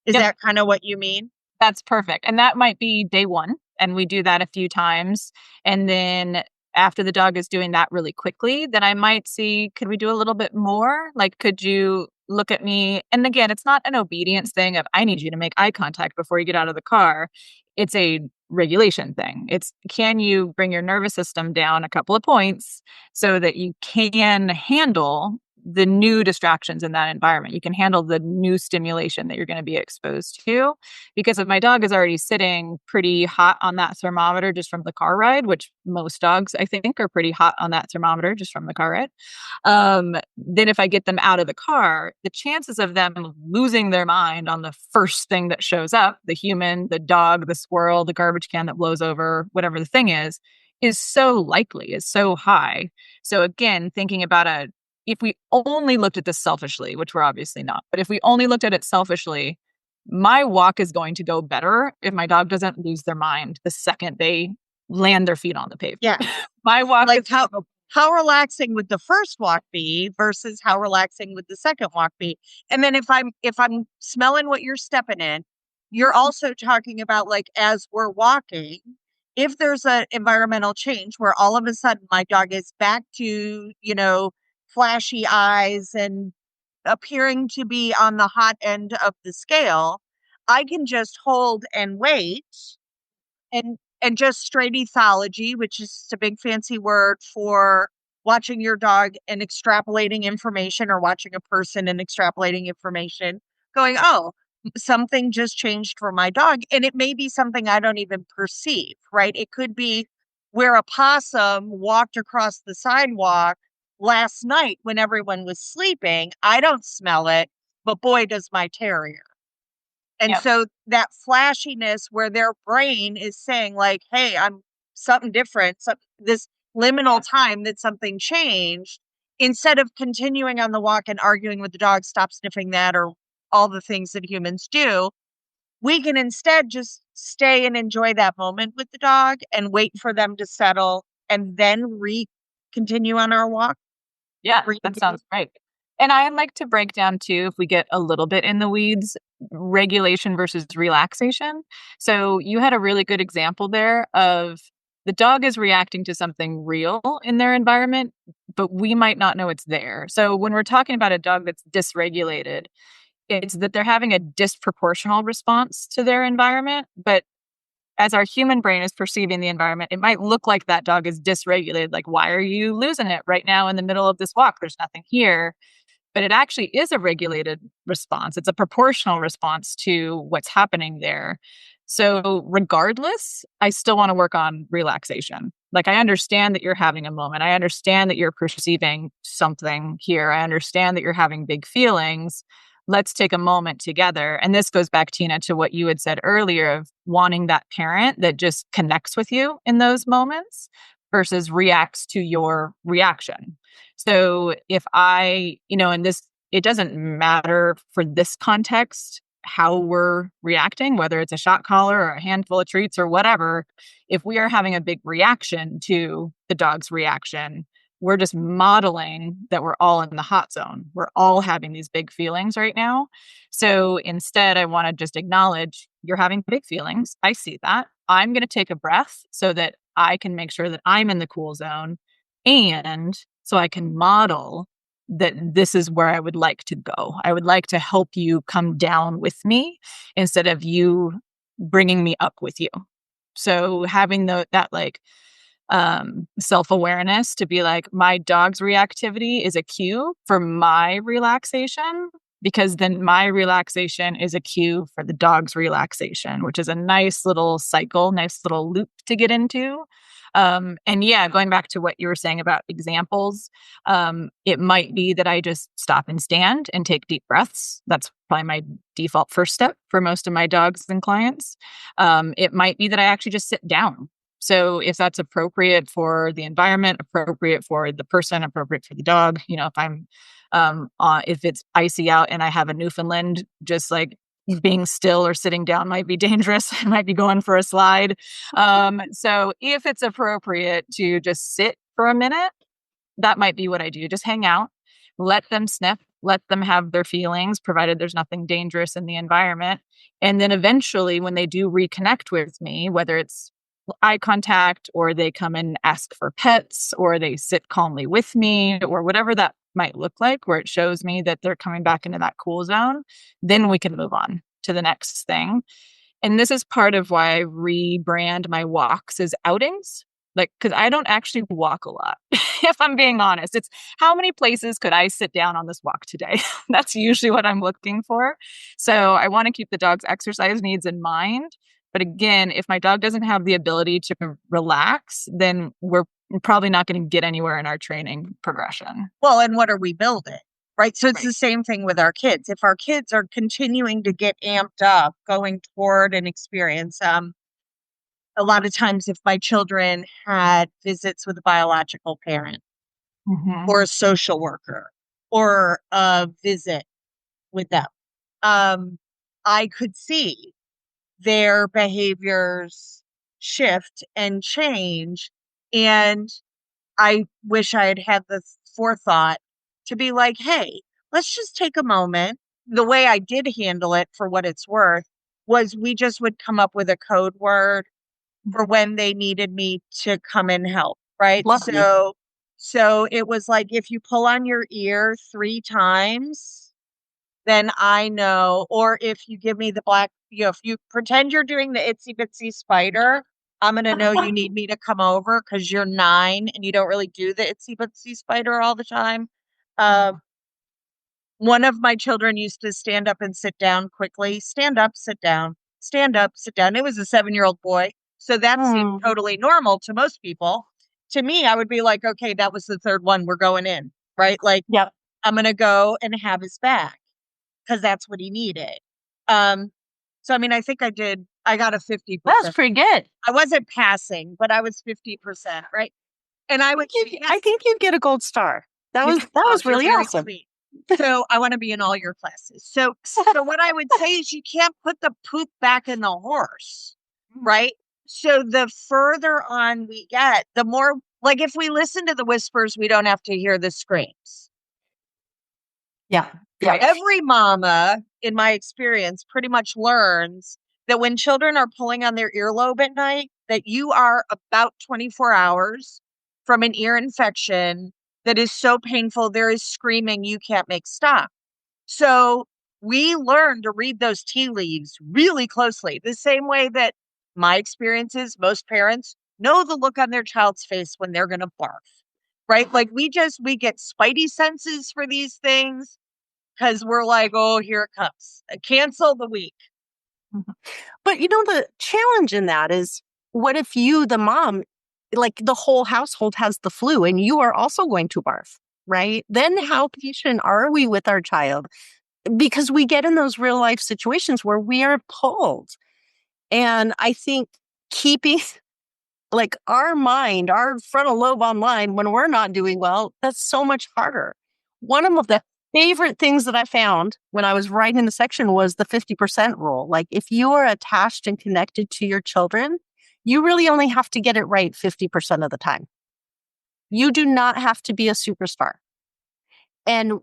Is that kind of what you mean? That's perfect. And that might be day 1. And we do that a few times. And then after the dog is doing that really quickly, then I might see, could we do a little bit more? Like, could you look at me? And again, it's not an obedience thing of, I need you to make eye contact before you get out of the car. It's a regulation thing. It's, can you bring your nervous system down a couple of points so that you can handle the new distractions in that environment. You can handle the new stimulation that you're going to be exposed to. Because if my dog is already sitting pretty hot on that thermometer just from the car ride, which most dogs, I think, are pretty hot on that thermometer just from the car ride, then if I get them out of the car, the chances of them losing their mind on the first thing that shows up, the human, the dog, the squirrel, the garbage can that blows over, whatever the thing is so likely, is so high. So again, thinking about if we only looked at this selfishly, which we're obviously not, but if we only looked at it selfishly, my walk is going to go better if my dog doesn't lose their mind the second they land their feet on the pavement. Yeah. My walk like is how relaxing would the first walk be versus how relaxing would the second walk be? And then if I'm smelling what you're stepping in, you're also talking about, like, as we're walking, if there's an environmental change where all of a sudden my dog is back to, flashy eyes and appearing to be on the hot end of the scale, I can just hold and wait and just straight ethology, which is just a big fancy word for watching your dog and extrapolating information, or watching a person and extrapolating information, going, oh, something just changed for my dog. And it may be something I don't even perceive, right? It could be where a possum walked across the sidewalk last night when everyone was sleeping. I don't smell it, but boy, does my terrier. And Yep. so that flashiness where their brain is saying, like, hey, I'm something different, this liminal time that something changed, instead of continuing on the walk and arguing with the dog, stop sniffing that, or all the things that humans do, we can instead just stay and enjoy that moment with the dog and wait for them to settle and then continue on our walk. Yeah, that sounds great. And I like to break down too, if we get a little bit in the weeds, regulation versus relaxation. So you had a really good example there of the dog is reacting to something real in their environment, but we might not know it's there. So when we're talking about a dog that's dysregulated, it's that they're having a disproportional response to their environment, but as our human brain is perceiving the environment, it might look like that dog is dysregulated. Like, why are you losing it right now in the middle of this walk? There's nothing here. But it actually is a regulated response. It's a proportional response to what's happening there. So regardless, I still want to work on relaxation. Like, I understand that you're having a moment. I understand that you're perceiving something here. I understand that you're having big feelings. Let's take a moment together. And this goes back, Tina, to what you had said earlier of wanting that parent that just connects with you in those moments versus reacts to your reaction. So if and this, it doesn't matter for this context how we're reacting, whether it's a shot collar or a handful of treats or whatever, if we are having a big reaction to the dog's reaction, we're just modeling that we're all in the hot zone. We're all having these big feelings right now. So instead, I want to just acknowledge you're having big feelings. I see that. I'm going to take a breath so that I can make sure that I'm in the cool zone. And so I can model that this is where I would like to go. I would like to help you come down with me instead of you bringing me up with you. So having that self-awareness to be like, my dog's reactivity is a cue for my relaxation, because then my relaxation is a cue for the dog's relaxation, which is a nice little cycle, nice little loop to get into. And yeah, going back to what you were saying about examples, it might be that I just stop and stand and take deep breaths. That's probably my default first step for most of my dogs and clients. It might be that I actually just sit down. So if that's appropriate for the environment, appropriate for the person, appropriate for the dog, if I'm, if it's icy out and I have a Newfoundland, just like being still or sitting down might be dangerous. I might be going for a slide. So if it's appropriate to just sit for a minute, that might be what I do. Just hang out, let them sniff, let them have their feelings, provided there's nothing dangerous in the environment. And then eventually when they do reconnect with me, whether it's eye contact or they come and ask for pets or they sit calmly with me or whatever that might look like, where it shows me that they're coming back into that cool zone, then we can move on to the next thing. And this is part of why I rebrand my walks as outings. Like, because I don't actually walk a lot, if I'm being honest. It's how many places could I sit down on this walk today? That's usually what I'm looking for. So I want to keep the dog's exercise needs in mind. But again, if my dog doesn't have the ability to relax, then we're probably not going to get anywhere in our training progression. Well, and what are we building? Right. So it's Right. the same thing with our kids. If our kids are continuing to get amped up, going toward an experience, a lot of times if my children had visits with a biological parent or a social worker or a visit with them, I could see their behaviors shift and change. And I wish I had had the forethought to be like, hey, let's just take a moment. The way I did handle it, for what it's worth, was we just would come up with a code word for when they needed me to come and help. Right. Lovely. So it was like, if you pull on your ear 3 times, then I know. Or if you give me the black, if you pretend you're doing the itsy bitsy spider, I'm going to know you need me to come over because you're 9 and you don't really do the itsy bitsy spider all the time. One of my children used to stand up and sit down quickly. Stand up, sit down. Stand up, sit down. It was a 7-year-old boy. So that seemed totally normal to most people. To me, I would be like, okay, that was the 3rd one. We're going in, right? Like, Yep. I'm going to go and have his back because that's what he needed. So, I mean, I think I got a 50%. That's pretty good. I wasn't passing, but I was 50%, right? And I think you'd get a gold star. That was really awesome. Sweet. So I want to be in all your classes. So what I would say is you can't put the poop back in the horse, right? So the further on we get, the more, like, if we listen to the whispers, we don't have to hear the screams. Yeah. Every mama, in my experience, pretty much learns that when children are pulling on their earlobe at night, that you are about 24 hours from an ear infection that is so painful, there is screaming you can't make stop. So we learn to read those tea leaves really closely, the same way that my experience is most parents know the look on their child's face when they're going to barf, right? Like we get spidey senses for these things because we're like, oh, here it comes. Cancel the week. But the challenge in that is, what if you, the mom, like the whole household has the flu and you are also going to barf, right? Then how patient are we with our child? Because we get in those real life situations where we are pulled. And I think keeping like our mind, our frontal lobe online when we're not doing well, that's so much harder. One of the favorite things that I found when I was writing the section was the 50% rule. Like if you are attached and connected to your children, you really only have to get it right 50% of the time. You do not have to be a superstar. And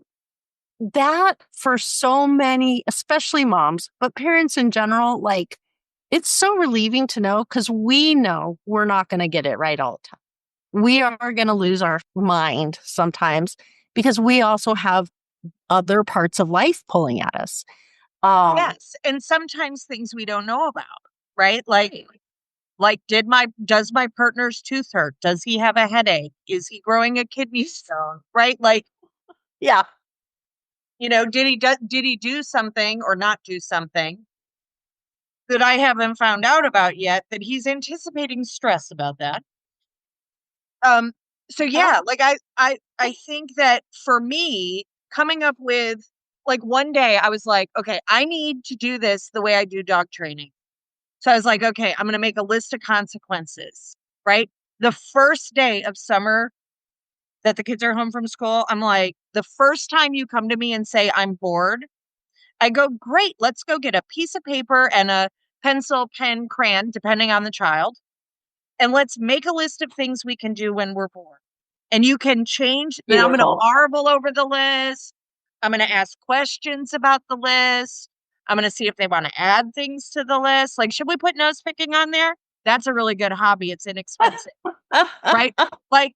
that for so many, especially moms, but parents in general, like it's so relieving to know because we know we're not going to get it right all the time. We are going to lose our mind sometimes because we also have other parts of life pulling at us. Yes. And sometimes things we don't know about, right? Like does my partner's tooth hurt? Does he have a headache? Is he growing a kidney stone? Right? Like, yeah. Did he do something or not do something that I haven't found out about yet that he's anticipating stress about that? So yeah, like I think that for me, coming up with, like, one day I was like, okay, I need to do this the way I do dog training. So I was like, okay, I'm going to make a list of consequences, right? The first day of summer that the kids are home from school, I'm like, the first time you come to me and say, I'm bored, I go, great, let's go get a piece of paper and a pencil, pen, crayon, depending on the child. And let's make a list of things we can do when we're bored. And you can change. Then I'm going to marvel over the list. I'm going to ask questions about the list. I'm going to see if they want to add things to the list. Like, should we put nose picking on there? That's a really good hobby. It's inexpensive, right? Like,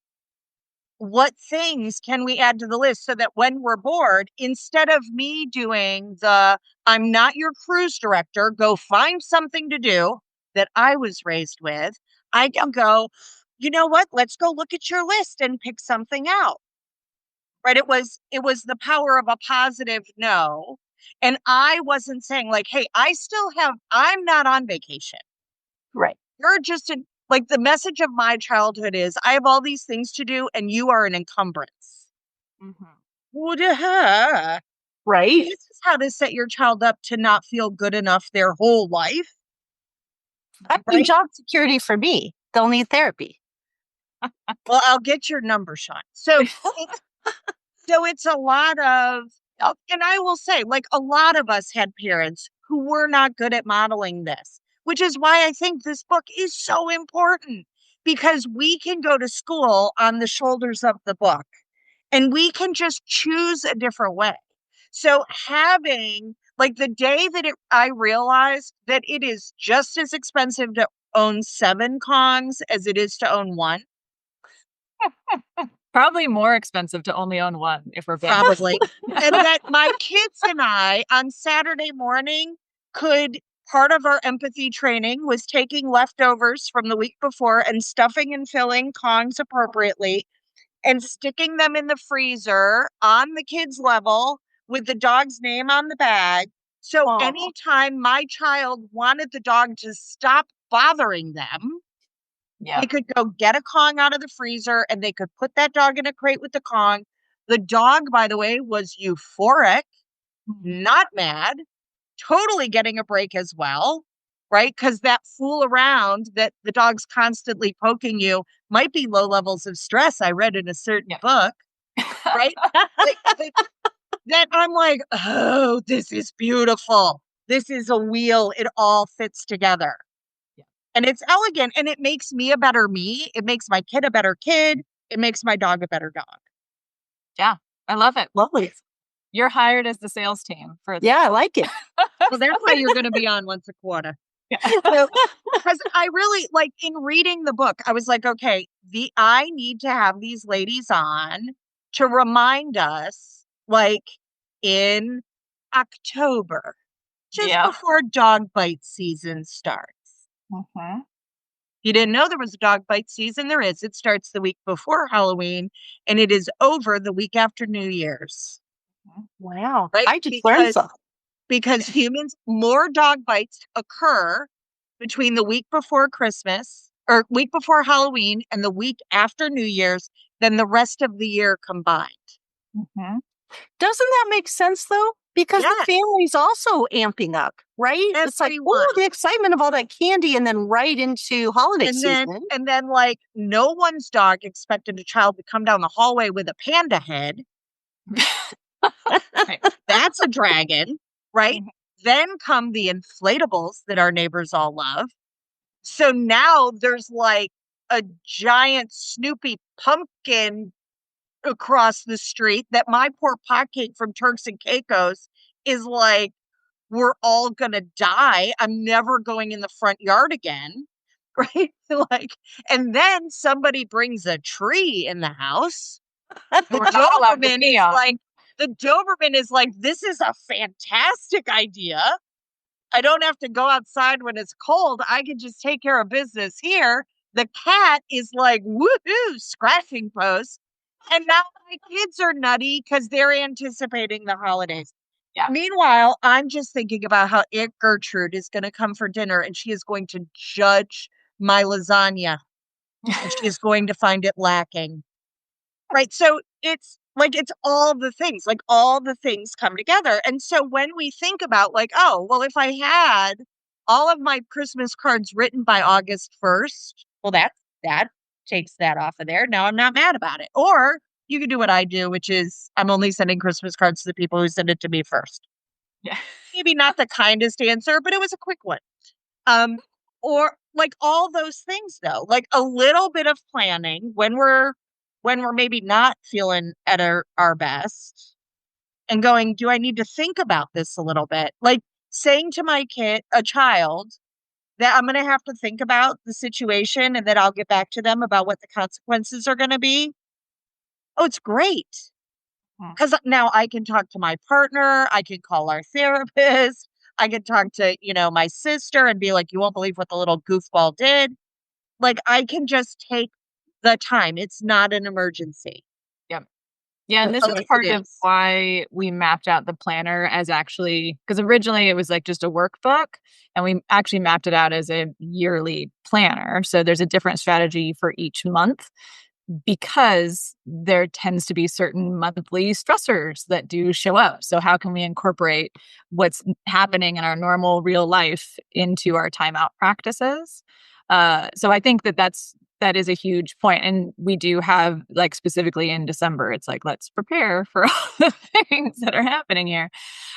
what things can we add to the list so that when we're bored, instead of me doing I'm not your cruise director, go find something to do that I was raised with, I can go, you know what? Let's go look at your list and pick something out. Right? It was the power of a positive no. And I wasn't saying like, hey, I'm not on vacation. Right. You're just like the message of my childhood is I have all these things to do and you are an encumbrance. Woo-da-ha. Right. This is how to set your child up to not feel good enough their whole life. I mean, job security for me. They'll need therapy. Well, I'll get your number, Shaun. So it's a lot of, and I will say, like a lot of us had parents who were not good at modeling this, which is why I think this book is so important, because we can go to school on the shoulders of the book and we can just choose a different way. So having like the day that I realized that it is just as expensive to own 7 Kongs as it is to own one. Probably more expensive to only own one, if we're being Probably. And that my kids and I on Saturday morning part of our empathy training was taking leftovers from the week before and stuffing and filling Kongs appropriately and sticking them in the freezer on the kids' level with the dog's name on the bag. So anytime my child wanted the dog to stop bothering them, they could go get a Kong out of the freezer and they could put that dog in a crate with the Kong. The dog, by the way, was euphoric, not mad, totally getting a break as well, right? Because that fool around that the dog's constantly poking you might be low levels of stress. I read in a certain book, right? That I'm like, oh, this is beautiful. This is a wheel. It all fits together. And it's elegant and it makes me a better me. It makes my kid a better kid. It makes my dog a better dog. Yeah, I love it. Lovely. You're hired as the sales team for Yeah, I like it. Well, that's why you're going to be on once a quarter. Because I really like in reading the book, I was like, okay, I need to have these ladies on to remind us, like in October, just before dog bite season starts. You didn't know there was a dog bite season? There is. It starts the week before Halloween and it is over the week after New Year's. Wow. Right? I just learned something. Because more dog bites occur between the week before Christmas or week before Halloween and the week after New Year's than the rest of the year combined. Doesn't that make sense though? Because the family's also amping up, right? Everyone. It's like, oh, the excitement of all that candy and then right into holiday season. And then like no one's dog expected a child to come down the hallway with a panda head. That's a dragon, right? Then come the inflatables that our neighbors all love. So now there's like a giant Snoopy pumpkin across the street that my poor potcake from Turks and Caicos is like, we're all gonna die. I'm never going in the front yard again. Right? Like, and then somebody brings a tree in the house. The Doberman is like, this is a fantastic idea. I don't have to go outside when it's cold. I can just take care of business here. The cat is like, woohoo, scratching post. And now my kids are nutty because they're anticipating the holidays. Meanwhile, I'm just thinking about how Aunt Gertrude is going to come for dinner and she is going to judge my lasagna. And she is going to find it lacking. Right. So it's all the things come together. And so when we think about like, oh, well, if I had all of my Christmas cards written by August 1st, well, that takes that off of there. Now I'm not mad about it. Or you can do what I do, which is I'm only sending Christmas cards to the people who send it to me first. Yeah. Maybe not the kindest answer, but it was a quick one. Or like all those things though, like a little bit of planning when we're maybe not feeling at our best and going, do I need to think about this a little bit? Like saying to my child that I'm going to have to think about the situation and that I'll get back to them about what the consequences are going to be. Oh, it's great. Because now I can talk to my partner. I can call our therapist. I can talk to, my sister and be like, you won't believe what the little goofball did. Like I can just take the time. It's not an emergency. Yep. Yeah, and this is Unless it part of is. why we mapped out the planner as actually, because originally it was like just a workbook, and we actually mapped it out as a yearly planner. So there's a different strategy for each month, because there tends to be certain monthly stressors that do show up. So how can we incorporate what's happening in our normal real life into our timeout practices? So I think that is a huge point. And we do have, like, specifically in December, it's like, let's prepare for all the things that are happening here.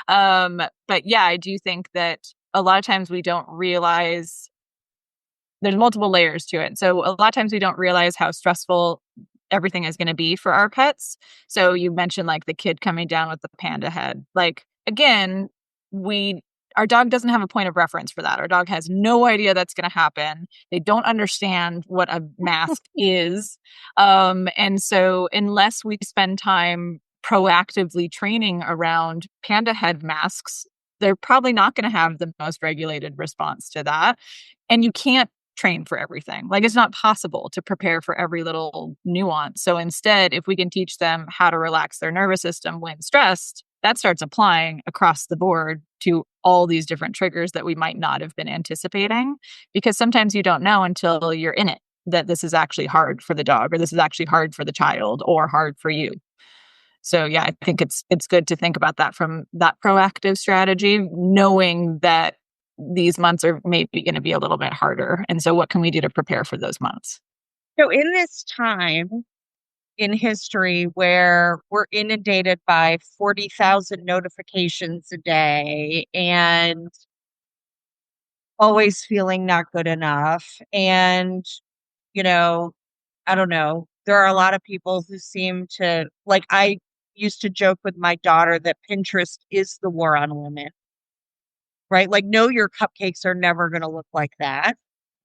But yeah, I do think that a lot of times we don't realize there's multiple layers to it. So a lot of times we don't realize how stressful everything is going to be for our pets. So you mentioned, like, the kid coming down with the panda head. Like, again, our dog doesn't have a point of reference for that. Our dog has no idea that's going to happen. They don't understand what a mask is. And so unless we spend time proactively training around panda head masks, they're probably not going to have the most regulated response to that. And you can't train for everything. Like, it's not possible to prepare for every little nuance. So instead, if we can teach them how to relax their nervous system when stressed, that starts applying across the board to all these different triggers that we might not have been anticipating. Because sometimes you don't know until you're in it that this is actually hard for the dog, or this is actually hard for the child, or hard for you. So yeah, I think it's good to think about that from that proactive strategy, knowing that these months are maybe going to be a little bit harder. And so what can we do to prepare for those months? So in this time in history where we're inundated by 40,000 notifications a day and always feeling not good enough, and, you know, I don't know, there are a lot of people who seem to, like, I used to joke with my daughter that Pinterest is the war on women, right? Like, no, your cupcakes are never going to look like that,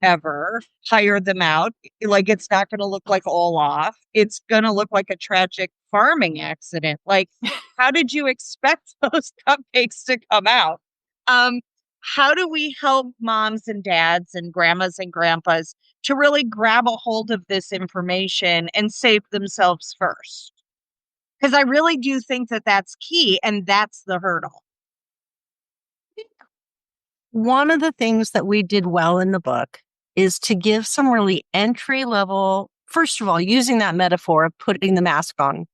ever. Hire them out. Like, it's not going to look like Olaf. It's going to look like a tragic farming accident. Like, how did you expect those cupcakes to come out? Um, how do we help moms and dads and grandmas and grandpas to really grab a hold of this information and save themselves first? Because I really do think that that's key, and that's the hurdle. One of the things that we did well in the book is to give some really entry level, first of all, using that metaphor of putting the mask on,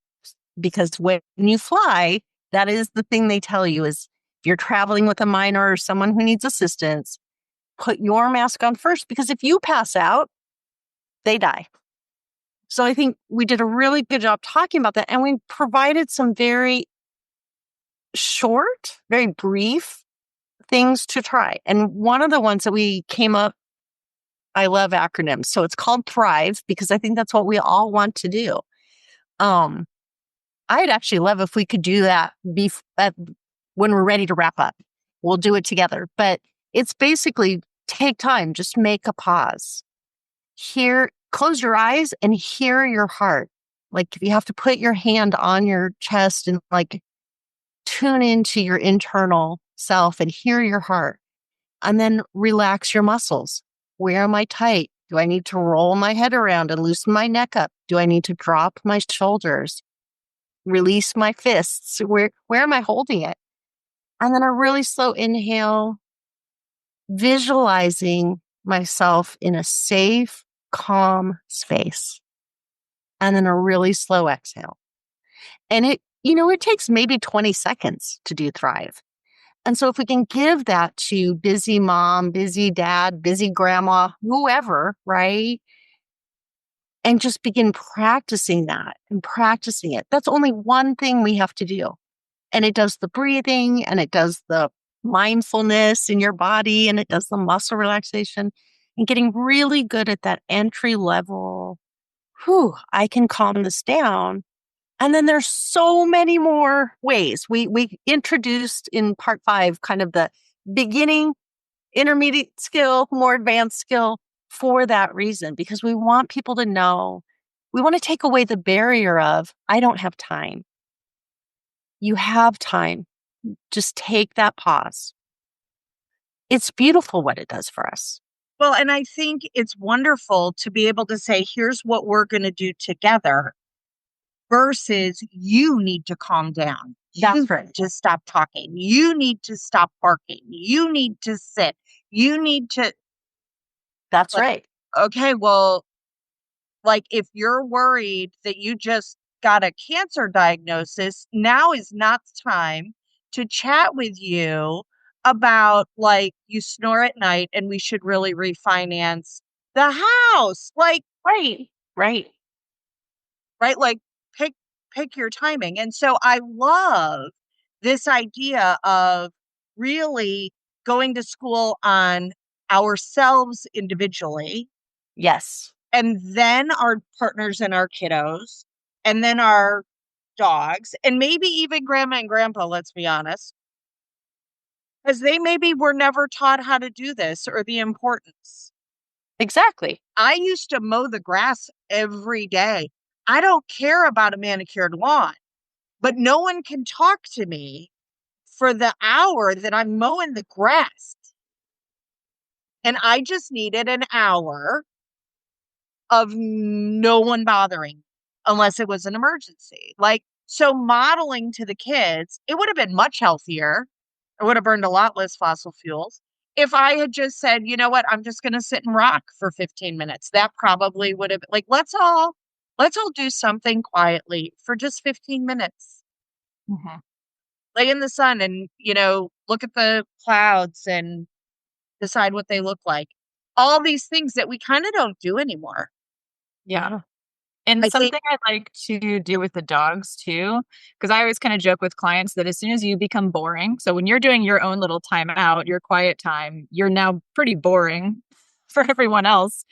because when you fly, that is the thing they tell you is if you're traveling with a minor or someone who needs assistance, put your mask on first, because if you pass out, they die. So I think we did a really good job talking about that. And we provided some very short, very brief things to try. And one of the ones that we came up, I love acronyms. So it's called Thrive, because I think that's what we all want to do. I'd actually love if we could do that when we're ready to wrap up. We'll do it together. But it's basically take time, just make a pause. Close your eyes and hear your heart. Like, if you have to put your hand on your chest and like tune into your internal self and hear your heart, and then relax your muscles. Where am I tight? Do I need to roll my head around and loosen my neck up? Do I need to drop my shoulders? Release my fists? Where am I holding it? And then a really slow inhale, visualizing myself in a safe, calm space. And then a really slow exhale. And it takes maybe 20 seconds to do Thrive. And so if we can give that to busy mom, busy dad, busy grandma, whoever, right? And just begin practicing that and practicing it. That's only one thing we have to do. And it does the breathing, and it does the mindfulness in your body, and it does the muscle relaxation, and getting really good at that entry level. I can calm this down. And then there's so many more ways. We introduced in part 5 kind of the beginning, intermediate skill, more advanced skill for that reason, because we want people to know, we want to take away the barrier of, I don't have time. You have time. Just take that pause. It's beautiful what it does for us. Well, and I think it's wonderful to be able to say, here's what we're going to do together versus you need to calm down. That's right. Just stop talking. You need to stop barking. You need to sit. You need to. That's Like, right. okay, well, like if you're worried that you just got a cancer diagnosis, now is not the time to chat with you about like you snore at night and we should really refinance the house. Like, Right. Right. right? Like pick your timing. And so I love this idea of really going to school on ourselves individually Yes. and then our partners and our kiddos and then our dogs and maybe even grandma and grandpa, let's be honest, because they maybe were never taught how to do this or the importance. Exactly. I used to mow the grass every day. I don't care about a manicured lawn, but no one can talk to me for the hour that I'm mowing the grass. And I just needed an hour of no one bothering unless it was an emergency. Like, so modeling to the kids, it would have been much healthier. I would have burned a lot less fossil fuels if I had just said, you know what, I'm just going to sit and rock for 15 minutes. That probably would have like, let's all do something quietly for just 15 minutes. Mm-hmm. Lay in the sun and, look at the clouds and decide what they look like. All these things that we kind of don't do anymore. Yeah. And I think something I like to do with the dogs too, because I always kind of joke with clients that as soon as you become boring, so when you're doing your own little timeout, your quiet time, you're now pretty boring for everyone else.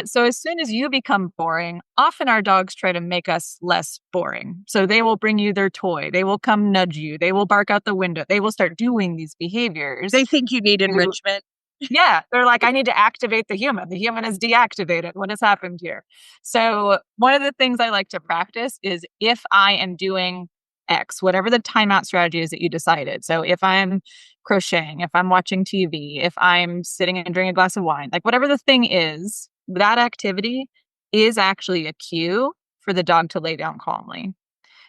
So as soon as you become boring, often our dogs try to make us less boring. So they will bring you their toy, they will come nudge you, they will bark out the window, they will start doing these behaviors. they think you need enrichment. Yeah, they're like, I need to activate the human. The human is deactivated. What has happened here? So, one of the things I like to practice is if I am doing X, whatever the timeout strategy is that you decided. So, if I'm crocheting, if I'm watching TV, if I'm sitting and drinking a glass of wine, like whatever the thing is, that activity is actually a cue for the dog to lay down calmly.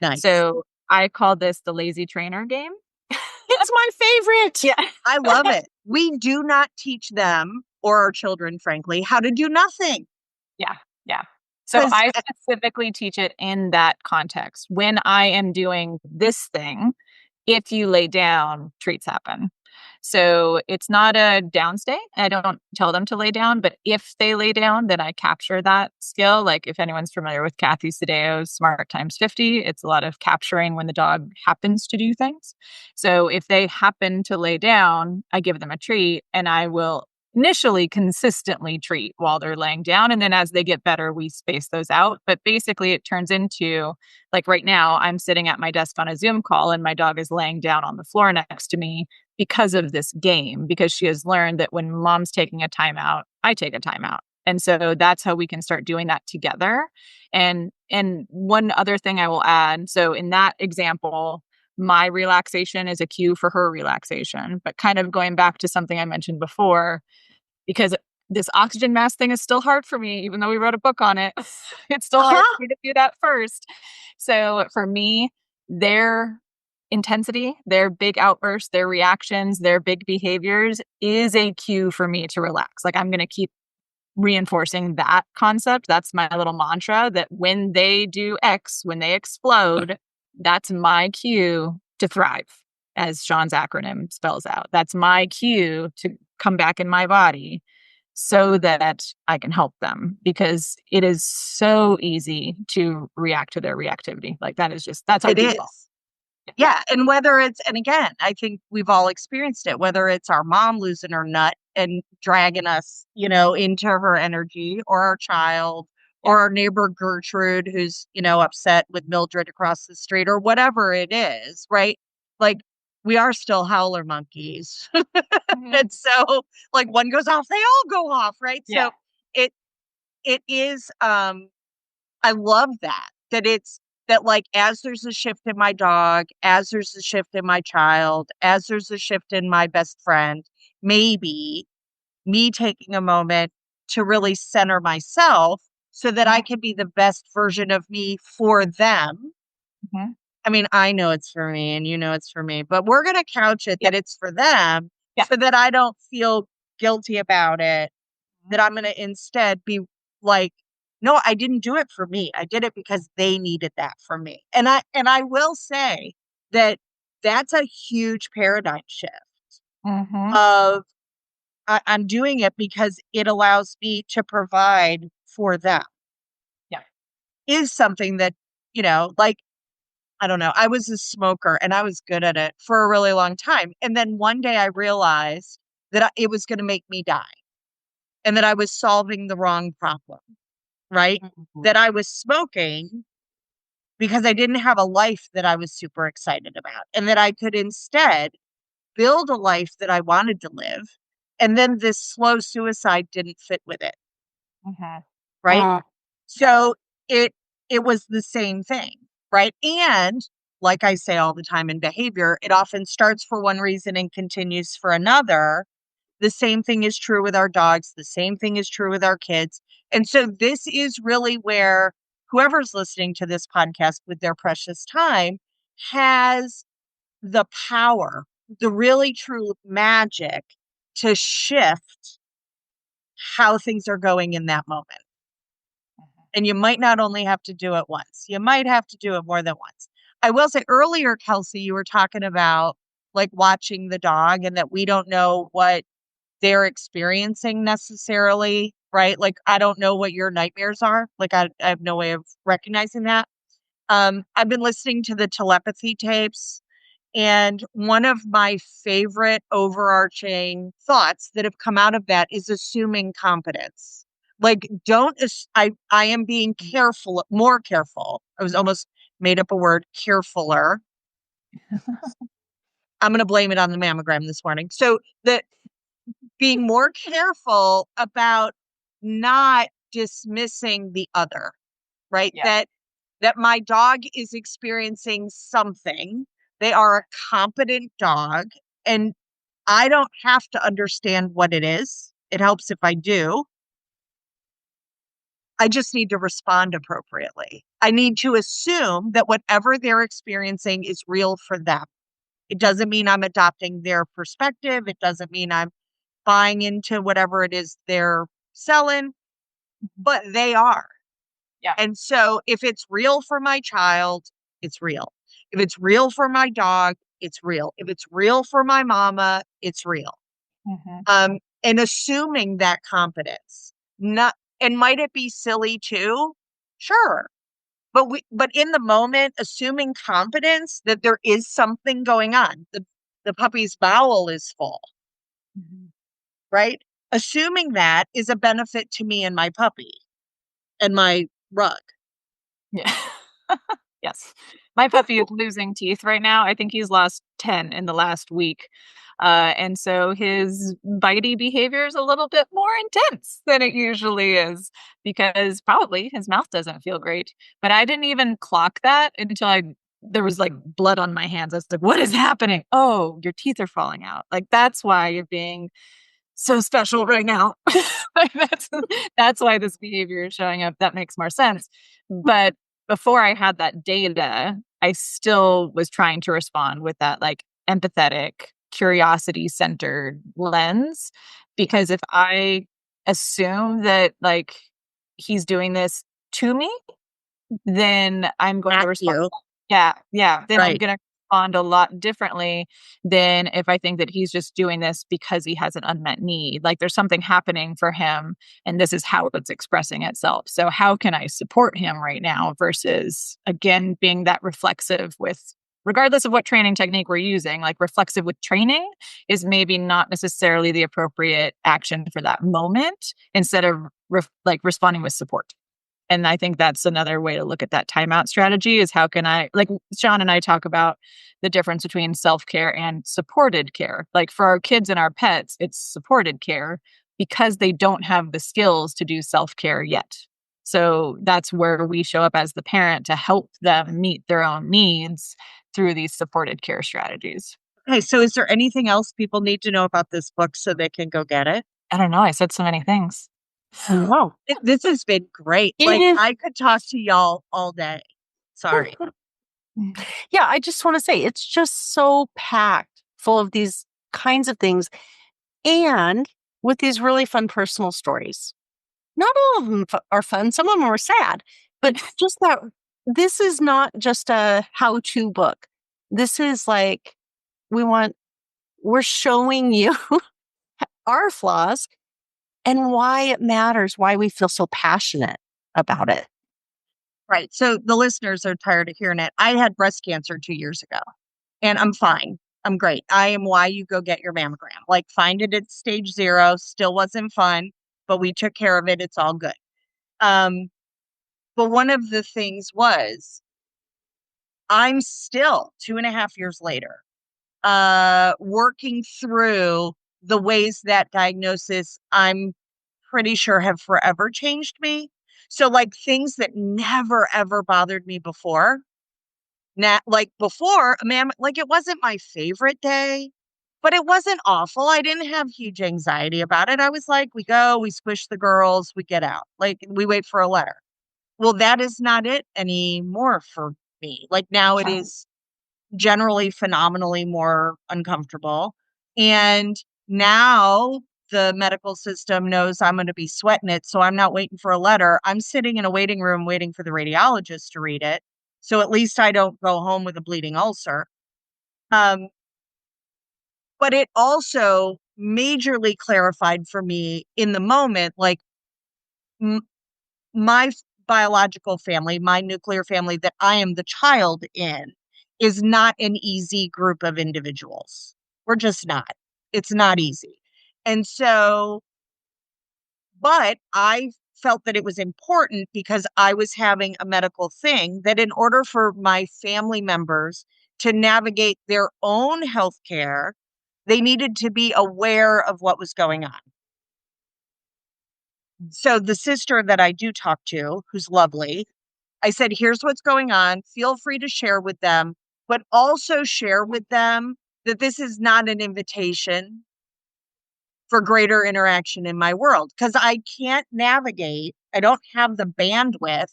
Nice. So, I call this the lazy trainer game. It's my favorite. Yeah. I love it. We do not teach them or our children, frankly, how to do nothing. Yeah. Yeah. So 'Cause I specifically teach it in that context. When I am doing this thing, if you lay down, treats happen. So it's not a downstay. I don't tell them to lay down, but if they lay down, then I capture that skill. Like if anyone's familiar with Kathy Sadeo's Smart Times 50, it's a lot of capturing when the dog happens to do things. So if they happen to lay down, I give them a treat and I will initially consistently treat while they're laying down. And then as they get better, we space those out. But basically, it turns into like right now, I'm sitting at my desk on a Zoom call and my dog is laying down on the floor next to me because of this game, because she has learned that when mom's taking a timeout, I take a timeout. And so that's how we can start doing that together. And one other thing I will add, so in that example, my relaxation is a cue for her relaxation. But kind of going back to something I mentioned before, because this oxygen mask thing is still hard for me, even though we wrote a book on it. It's still hard for me to do that first. So for me, their intensity, their big outbursts, their reactions, their big behaviors is a cue for me to relax. Like I'm going to keep reinforcing that concept. That's my little mantra that when they do X, when they explode, that's my cue to thrive, as Shaun's acronym spells out. That's my cue to come back in my body so that I can help them, because it is so easy to react to their reactivity. Like that's our default. Yeah. And and again, I think we've all experienced it, whether it's our mom losing her nut and dragging us, into her energy, or our child, or our neighbor Gertrude, who's, upset with Mildred across the street, or whatever it is, right? Like we are still howler monkeys. Mm-hmm. And so like one goes off, they all go off, right? Yeah. So it is, I love that it's, that like, as there's a shift in my dog, as there's a shift in my child, as there's a shift in my best friend, maybe me taking a moment to really center myself so that I can be the best version of me for them. Mm-hmm. I mean, I know it's for me and you know it's for me, but we're going to couch it that it's for them so that I don't feel guilty about it, that I'm going to instead be like, no, I didn't do it for me. I did it because they needed that from me. And I will say that that's a huge paradigm shift of I'm doing it because it allows me to provide for them. Yeah. Is something that, like, I don't know. I was a smoker and I was good at it for a really long time. And then one day I realized that it was going to make me die and that I was solving the wrong problem, right? That I was smoking because I didn't have a life that I was super excited about and that I could instead build a life that I wanted to live. And then this slow suicide didn't fit with it. Right. So it was the same thing. Right. And like I say all the time in behavior, it often starts for one reason and continues for another. The same thing is true with our dogs. The same thing is true with our kids. And so this is really where whoever's listening to this podcast with their precious time has the power, the really true magic to shift how things are going in that moment. And you might not only have to do it once, you might have to do it more than once. I will say earlier, Kelsey, you were talking about like watching the dog and that we don't know what they're experiencing necessarily, right? Like, I don't know what your nightmares are. Like, I have no way of recognizing that. I've been listening to the telepathy tapes. And one of my favorite overarching thoughts that have come out of that is assuming competence. Like, I am being careful, more careful. I was almost made up a word, carefuler. I'm going to blame it on the mammogram this morning. So that being more careful about not dismissing the other, right? Yeah. That my dog is experiencing something. They are a competent dog, and I don't have to understand what it is. It helps if I do. I just need to respond appropriately. I need to assume that whatever they're experiencing is real for them. It doesn't mean I'm adopting their perspective. It doesn't mean I'm buying into whatever it is they're selling, but they are. Yeah. And so if it's real for my child, it's real. If it's real for my dog, it's real. If it's real for my mama, it's real. And assuming that competence, and might it be silly too? Sure. But in the moment, assuming competence that there is something going on. The puppy's bowel is full. Right? Assuming that is a benefit to me and my puppy and my rug. Yeah. Yes. My puppy is losing teeth right now. I think he's lost 10 in the last week. And so his bitey behavior is a little bit more intense than it usually is because probably his mouth doesn't feel great. But I didn't even clock that until there was like blood on my hands. I was like, what is happening? Oh, your teeth are falling out. Like, that's why you're being so special right now. Like, that's why this behavior is showing up. That makes more sense. But before I had that data, I still was trying to respond with that like empathetic, curiosity centered lens. Because if I assume that like he's doing this to me, then I'm going to respond. Yeah. Then I'm going to respond a lot differently than if I think that he's just doing this because he has an unmet need. Like, there's something happening for him and this is how it's expressing itself. So how can I support him right now versus, again, being that reflexive with, regardless of what training technique we're using, like reflexive with training is maybe not necessarily the appropriate action for that moment instead of responding with support. And I think that's another way to look at that timeout strategy is how can I, like Shaun and I talk about the difference between self-care and supported care. Like for our kids and our pets, it's supported care because they don't have the skills to do self-care yet. So that's where we show up as the parent to help them meet their own needs through these supported care strategies. Okay, so is there anything else people need to know about this book so they can go get it? I don't know. I said so many things. Wow. This has been great. Like, I could talk to y'all all day. Sorry. Yeah, I just want to say it's just so packed full of these kinds of things and with these really fun personal stories. Not all of them are fun. Some of them are sad, but just that this is not just a how-to book. This is like, we're showing you our flaws and why it matters, why we feel so passionate about it. Right. So the listeners are tired of hearing it. I had breast cancer 2 years ago and I'm fine. I'm great. I am why you go get your mammogram. Like, find it at stage 0. Still wasn't fun, but we took care of it. It's all good. But one of the things was I'm still 2.5 years later, working through the ways that diagnosis, I'm pretty sure, have forever changed me. So, like, things that never, ever bothered me before. Like before, like, it wasn't my favorite day, but it wasn't awful. I didn't have huge anxiety about it. I was like, we go, we squish the girls, we get out. Like, we wait for a letter. Well, that is not it anymore for me. Like, now it is generally phenomenally more uncomfortable. And now the medical system knows I'm going to be sweating it. So I'm not waiting for a letter. I'm sitting in a waiting room waiting for the radiologist to read it. So at least I don't go home with a bleeding ulcer. But it also majorly clarified for me in the moment, like, my biological family, my nuclear family that I am the child in, is not an easy group of individuals. We're just not. It's not easy. And so, but I felt that it was important because I was having a medical thing that in order for my family members to navigate their own healthcare, they needed to be aware of what was going on. So the sister that I do talk to, who's lovely, I said, here's what's going on. Feel free to share with them, but also share with them that this is not an invitation for greater interaction in my world, because I can't navigate. I don't have the bandwidth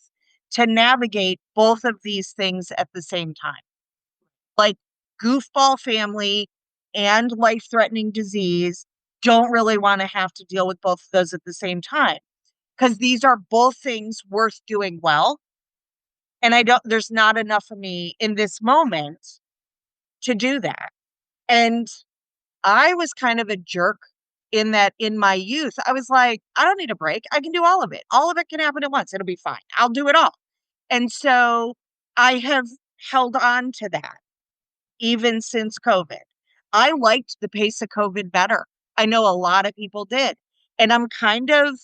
to navigate both of these things at the same time. Like, goofball family and life-threatening disease, don't really want to have to deal with both of those at the same time, because these are both things worth doing well. And there's not enough of me in this moment to do that. And I was kind of a jerk in that in my youth, I was like, I don't need a break. I can do all of it. All of it can happen at once. It'll be fine. I'll do it all. And so I have held on to that even since COVID. I liked the pace of COVID better. I know a lot of people did. And I'm kind of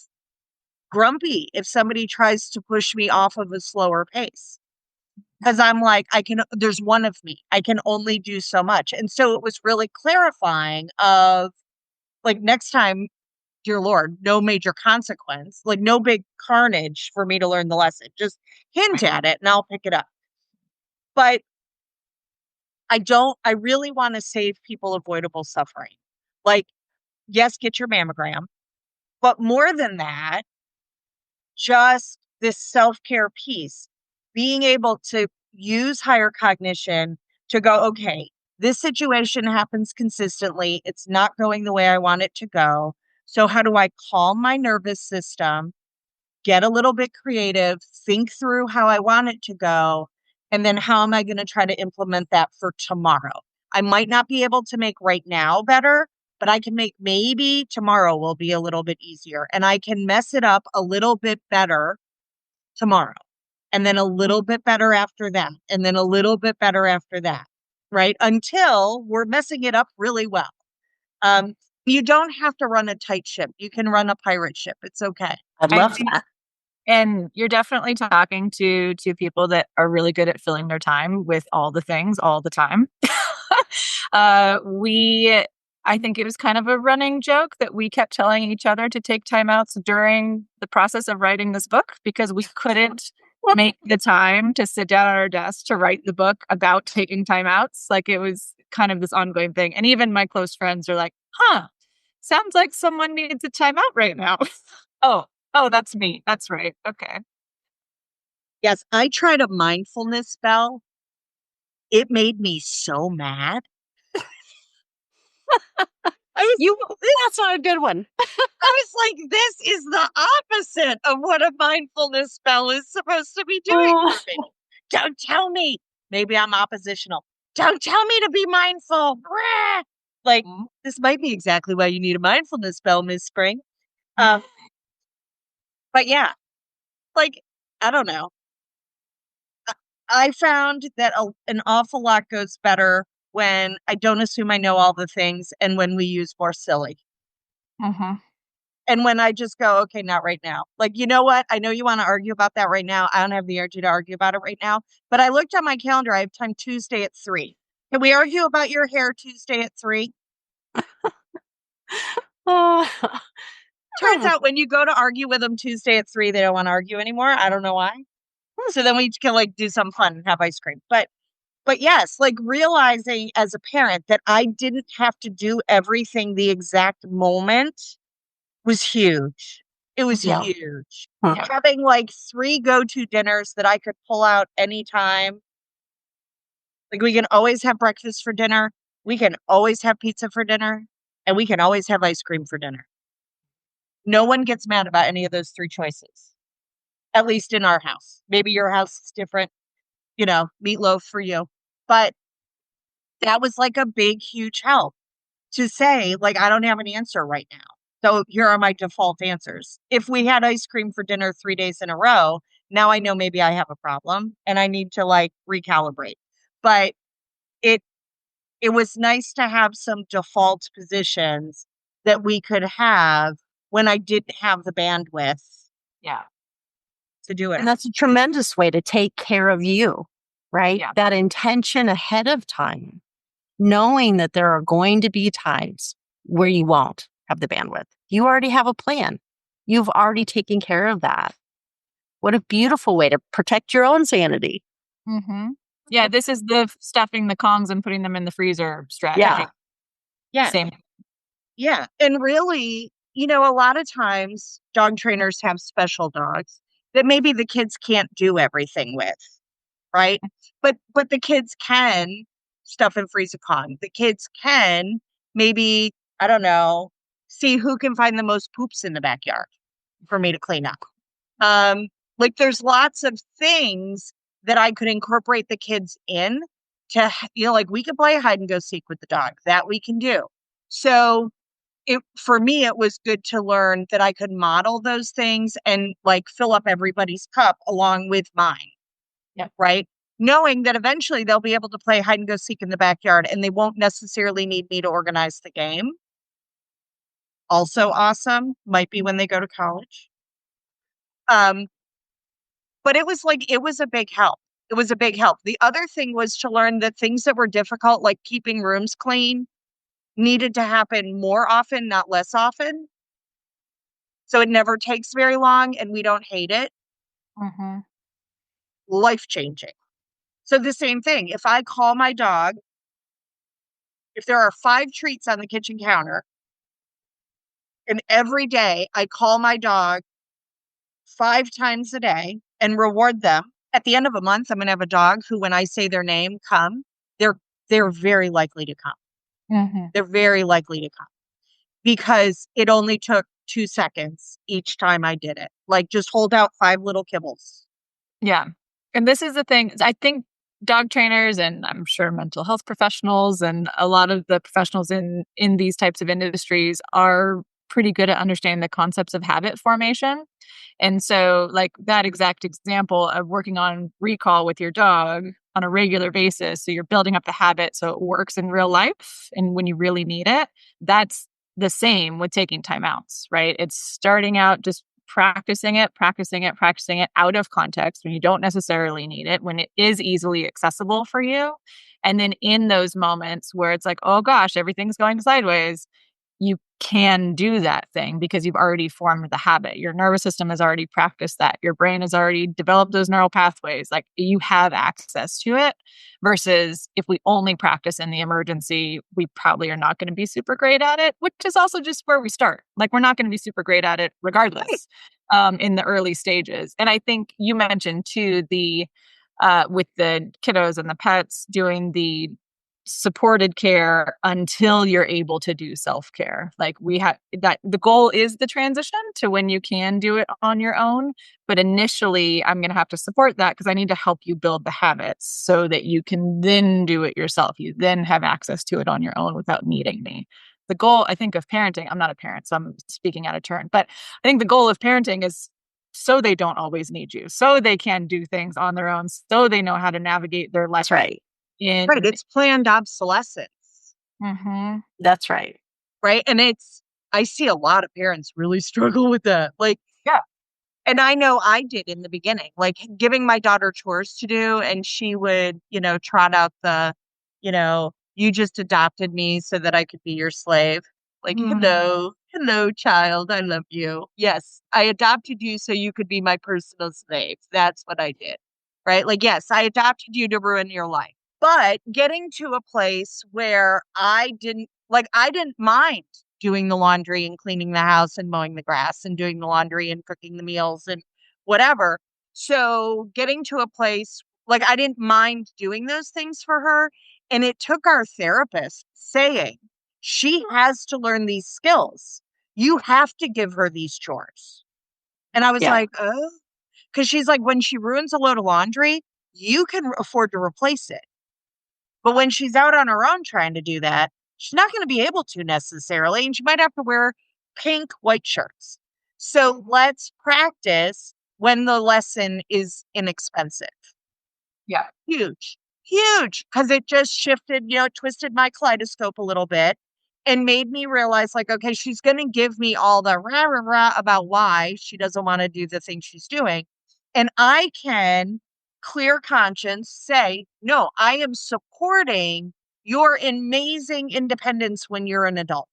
grumpy if somebody tries to push me off of a slower pace. Because I'm like, there's one of me. I can only do so much. And so it was really clarifying of, like, next time, dear Lord, no major consequence, like no big carnage for me to learn the lesson. Just hint at it and I'll pick it up. But I really want to save people avoidable suffering. Like, yes, get your mammogram. But more than that, just this self-care piece, being able to use higher cognition to go, okay, this situation happens consistently. It's not going the way I want it to go. So how do I calm my nervous system, get a little bit creative, think through how I want it to go, and then how am I going to try to implement that for tomorrow? I might not be able to make right now better, but I can make maybe tomorrow will be a little bit easier, and I can mess it up a little bit better tomorrow, and then a little bit better after that, and then a little bit better after that, right? Until we're messing it up really well. You don't have to run a tight ship. You can run a pirate ship. It's okay. I love that. And you're definitely talking to people that are really good at filling their time with all the things all the time. I think it was kind of a running joke that we kept telling each other to take timeouts during the process of writing this book because we couldn't make the time to sit down at our desk to write the book about taking timeouts. Like, it was kind of this ongoing thing. And even my close friends are like, huh, Sounds like someone needs a timeout right now. Oh, that's me. That's right. Okay. Yes, I tried a mindfulness spell. It made me so mad. That's not a good one. I was like, this is the opposite of what a mindfulness spell is supposed to be doing for me. Don't tell me. Maybe I'm oppositional. Don't tell me to be mindful. Blah. Like, this might be exactly why you need a mindfulness spell, Miss Spring. But yeah, like, I don't know. I found that an awful lot goes better when I don't assume I know all the things and when we use more silly. Mm-hmm. And when I just go, okay, not right now. Like, you know what? I know you want to argue about that right now. I don't have the energy to argue about it right now. But I looked at my calendar. I have time Tuesday at 3. Can we argue about your hair Tuesday at 3? Turns out when you go to argue with them Tuesday at 3, they don't want to argue anymore. I don't know why. So then we can like do something fun and have ice cream. But yes, like realizing as a parent that I didn't have to do everything the exact moment was huge. It was huge. Having like 3 go-to dinners that I could pull out anytime. Like we can always have breakfast for dinner. We can always have pizza for dinner. And we can always have ice cream for dinner. No one gets mad about any of those 3 choices, at least in our house. Maybe your house is different, meatloaf for you. But that was like a big, huge help to say, like, I don't have an answer right now. So here are my default answers. If we had ice cream for dinner 3 days in a row, now I know maybe I have a problem and I need to like recalibrate. But it was nice to have some default positions that we could have when I didn't have the bandwidth to do it. And that's a tremendous way to take care of you, right? Yeah. That intention ahead of time, knowing that there are going to be times where you won't have the bandwidth. You already have a plan. You've already taken care of that. What a beautiful way to protect your own sanity. Mm-hmm. Yeah, this is the stuffing the Kongs and putting them in the freezer strategy. Yeah. Same. Yeah. And really, a lot of times dog trainers have special dogs that maybe the kids can't do everything with, right? But the kids can stuff and freeze a Kong. The kids can maybe, I don't know, see who can find the most poops in the backyard for me to clean up. Like there's lots of things that I could incorporate the kids in to, like we could play hide and go seek with the dog. That we can do. So for me, it was good to learn that I could model those things and like fill up everybody's cup along with mine. Yeah. Right. Knowing that eventually they'll be able to play hide and go seek in the backyard and they won't necessarily need me to organize the game. Also awesome. Might be when they go to college. But it was a big help. It was a big help. The other thing was to learn that things that were difficult, like keeping rooms clean, needed to happen more often, not less often. So it never takes very long and we don't hate it. Mm-hmm. Life-changing. So the same thing, if I call my dog, if there are 5 treats on the kitchen counter, and every day I call my dog 5 times a day and reward them, at the end of a month, I'm going to have a dog who, when I say their name, come, they're very likely to come. Mm-hmm. They're very likely to come because it only took 2 seconds each time I did it. Like just hold out 5 little kibbles. Yeah. And this is the thing. I think dog trainers and I'm sure mental health professionals and a lot of the professionals in these types of industries are pretty good at understanding the concepts of habit formation. And so like that exact example of working on recall with your dog on a regular basis. So you're building up the habit so it works in real life. And when you really need it, that's the same with taking timeouts, right? It's starting out just practicing it out of context when you don't necessarily need it, when it is easily accessible for you. And then in those moments where it's like, oh gosh, everything's going sideways, you can do that thing because you've already formed the habit. Your nervous system has already practiced that. Your brain has already developed those neural pathways. Like you have access to it versus if we only practice in the emergency, we probably are not going to be super great at it, which is also just where we start. Like we're not going to be super great at it regardless in the early stages. And I think you mentioned too, with the kiddos and the pets doing the supported care until you're able to do self-care. Like we have that the goal is the transition to when you can do it on your own. But initially I'm going to have to support that because I need to help you build the habits so that you can then do it yourself. You then have access to it on your own without needing me. The goal, I think, of parenting, I'm not a parent, so I'm speaking out of turn, but I think the goal of parenting is so they don't always need you, so they can do things on their own, so they know how to navigate their life. That's right. Right. It's planned obsolescence. Mm-hmm. That's right. Right. And I see a lot of parents really struggle with that. Like, yeah. And I know I did in the beginning, like giving my daughter chores to do. And she would, trot out you just adopted me so that I could be your slave. Like, hello, child. I love you. Yes, I adopted you so you could be my personal slave. That's what I did. Right. Like, yes, I adopted you to ruin your life. But getting to a place where I didn't mind doing the laundry and cleaning the house and mowing the grass and doing the laundry and cooking the meals and whatever. So getting to a place like I didn't mind doing those things for her. And it took our therapist saying, she has to learn these skills. You have to give her these chores. And I was like, oh, because she's like, when she ruins a load of laundry, you can afford to replace it. But when she's out on her own trying to do that, she's not going to be able to necessarily. And she might have to wear pink white shirts. So let's practice when the lesson is inexpensive. Yeah. Huge. Because it just shifted, twisted my kaleidoscope a little bit and made me realize like, okay, she's going to give me all the rah, rah, rah about why she doesn't want to do the thing she's doing. And I can clear conscience say, no, I am supporting your amazing independence when you're an adult.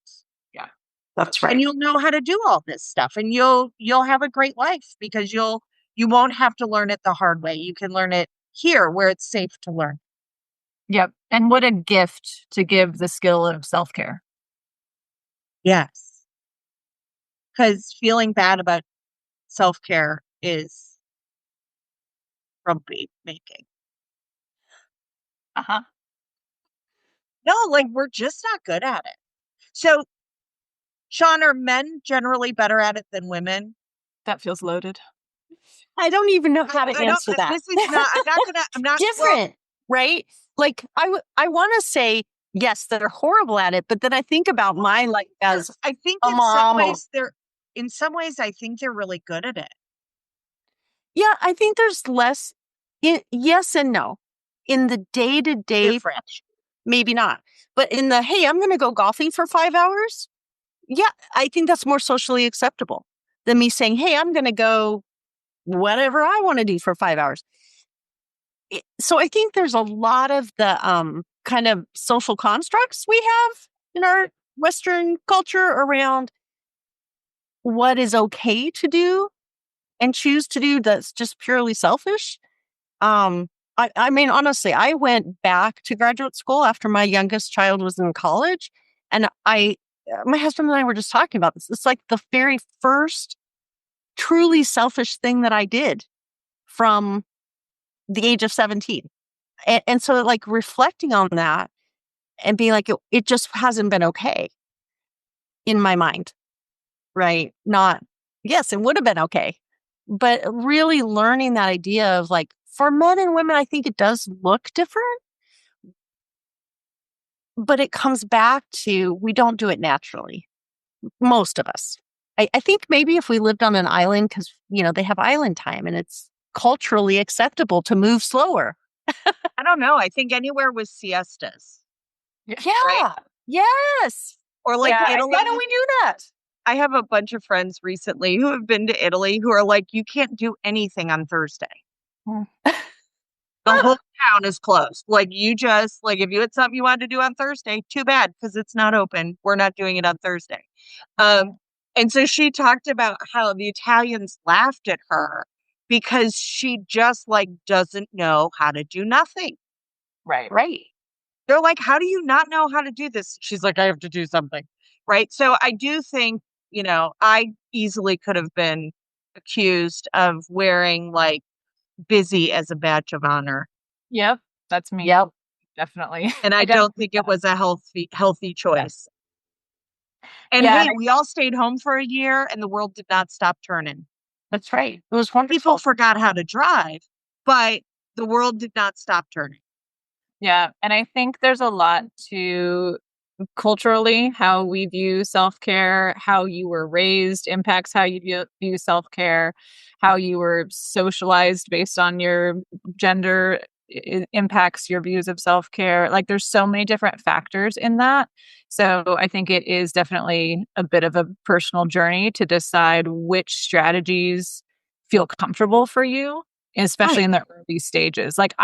Yeah, that's right. And you'll know how to do all this stuff and you'll have a great life because you won't have to learn it the hard way. You can learn it here where it's safe to learn. Yep. And what a gift to give the skill of self-care. Yes. Because feeling bad about self-care is grumpy making. Uh-huh. No, like we're just not good at it. So, Shaun, are men generally better at it than women? That feels loaded. I don't even know how to answer that. This is not, I'm not different, right? Like I want to say, yes, they're horrible at it, but then I think about my life as I think a mom. in some ways, I think they're really good at it. Yeah, I think there's less, yes and no. In the day-to-day, maybe not. But in the, hey, I'm going to go golfing for 5 hours. Yeah, I think that's more socially acceptable than me saying, hey, I'm going to go whatever I want to do for 5 hours. So I think there's a lot of the kind of social constructs we have in our Western culture around what is okay to do and choose to do that's just purely selfish. I mean, honestly, I went back to graduate school after my youngest child was in college. And my husband and I were just talking about this. It's like the very first truly selfish thing that I did from the age of 17. And so like reflecting on that and being like, it just hasn't been okay in my mind, right? Not, yes, it would have been okay. But really learning that idea of like, for men and women, I think it does look different. But it comes back to, we don't do it naturally. Most of us. I think maybe if we lived on an island, because, they have island time and it's culturally acceptable to move slower. I don't know. I think anywhere with siestas. Yeah. Right? Yes. Or like Italy. Why don't we do that? I have a bunch of friends recently who have been to Italy who are like, you can't do anything on Thursday. The whole town is closed. Like you just like if you had something you wanted to do on Thursday, too bad because it's not open. We're not doing it on Thursday. And so she talked about how the Italians laughed at her because she just like doesn't know how to do nothing. Right. Right. They're like, how do you not know how to do this? She's like, I have to do something. Right. So I do think, I easily could have been accused of wearing like busy as a badge of honor. Yep. That's me. Yep. Definitely. And I don't think it was a healthy choice. And Yeah. hey, we all stayed home for a year and the world did not stop turning. That's right. It was wonderful. People forgot how to drive, but the world did not stop turning. Yeah. And I think there's a lot to culturally how we view self-care, how you were raised impacts how you view self-care, how you were socialized based on your gender impacts your views of self-care. Like there's so many different factors in that. So I think it is definitely a bit of a personal journey to decide which strategies feel comfortable for you, especially in the early stages. Like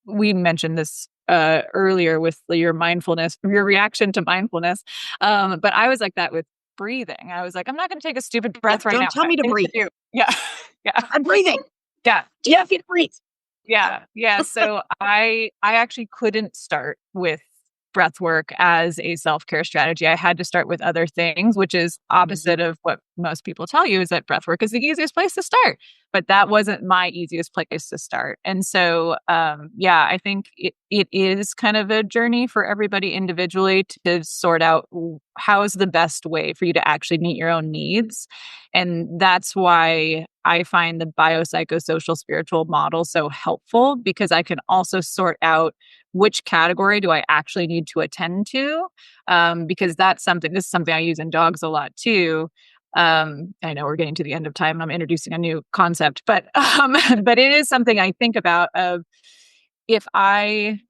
we mentioned this earlier with your mindfulness, your reaction to mindfulness. But I was like that with breathing. I was like, I'm not going to take a stupid breath right now. Don't tell me to breathe. Yeah. Yeah. I'm breathing. Yeah. Yeah, if you breathe. Yeah. Yeah. So I actually couldn't start with breath work as a self-care strategy. I had to start with other things, which is opposite of what most people tell you is that breath work is the easiest place to start. But that wasn't my easiest place to start. And so, I think it is kind of a journey for everybody individually to sort out how is the best way for you to actually meet your own needs. And that's why I find the biopsychosocial spiritual model so helpful because I can also sort out which category do I actually need to attend to? Because this is something I use in dogs a lot too. I know we're getting to the end of time. I'm introducing a new concept, but it is something I think about of if I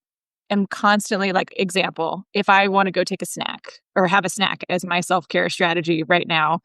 am constantly like example, if I want to go take a snack or have a snack as my self-care strategy right now,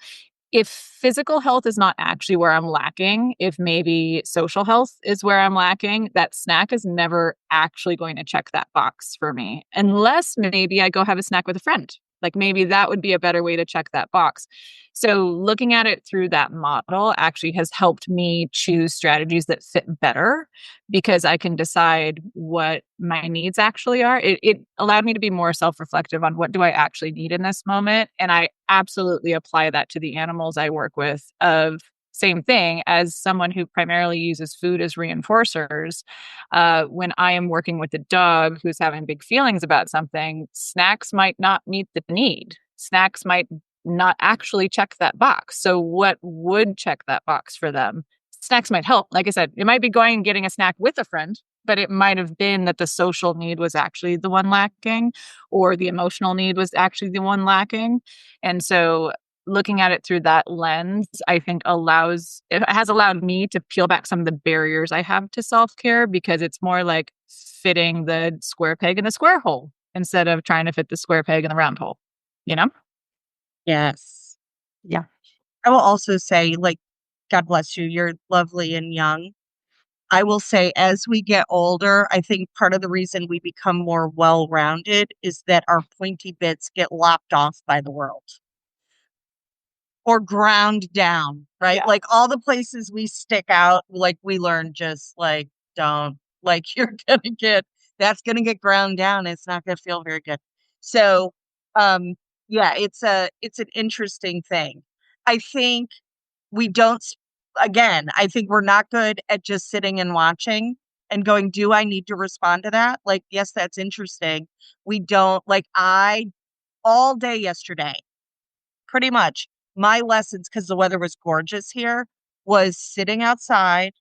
if physical health is not actually where I'm lacking, if maybe social health is where I'm lacking, that snack is never actually going to check that box for me. Unless maybe I go have a snack with a friend. Like maybe that would be a better way to check that box. So looking at it through that model actually has helped me choose strategies that fit better because I can decide what my needs actually are. It allowed me to be more self-reflective on what do I actually need in this moment. And I absolutely apply that to the animals I work with of same thing as someone who primarily uses food as reinforcers. When I am working with a dog who's having big feelings about something, snacks might not meet the need. Snacks might not actually check that box. So what would check that box for them? Snacks might help. Like I said, it might be going and getting a snack with a friend, but it might have been that the social need was actually the one lacking or the emotional need was actually the one lacking. And so looking at it through that lens, I think it has allowed me to peel back some of the barriers I have to self-care because it's more like fitting the square peg in the square hole instead of trying to fit the square peg in the round hole, you know? Yes. Yeah. I will also say, like, God bless you. You're lovely and young. I will say, as we get older, I think part of the reason we become more well-rounded is that our pointy bits get lopped off by the world or ground down, right? Yeah. Like all the places we stick out, like we learn just like, don't, like that's going to get ground down. It's not going to feel very good. So, it's an interesting thing. I think we don't, again, I think we're not good at just sitting and watching and going, do I need to respond to that? Like, yes, that's interesting. We don't, like, all day yesterday, pretty much my lessons, because the weather was gorgeous here, was sitting outside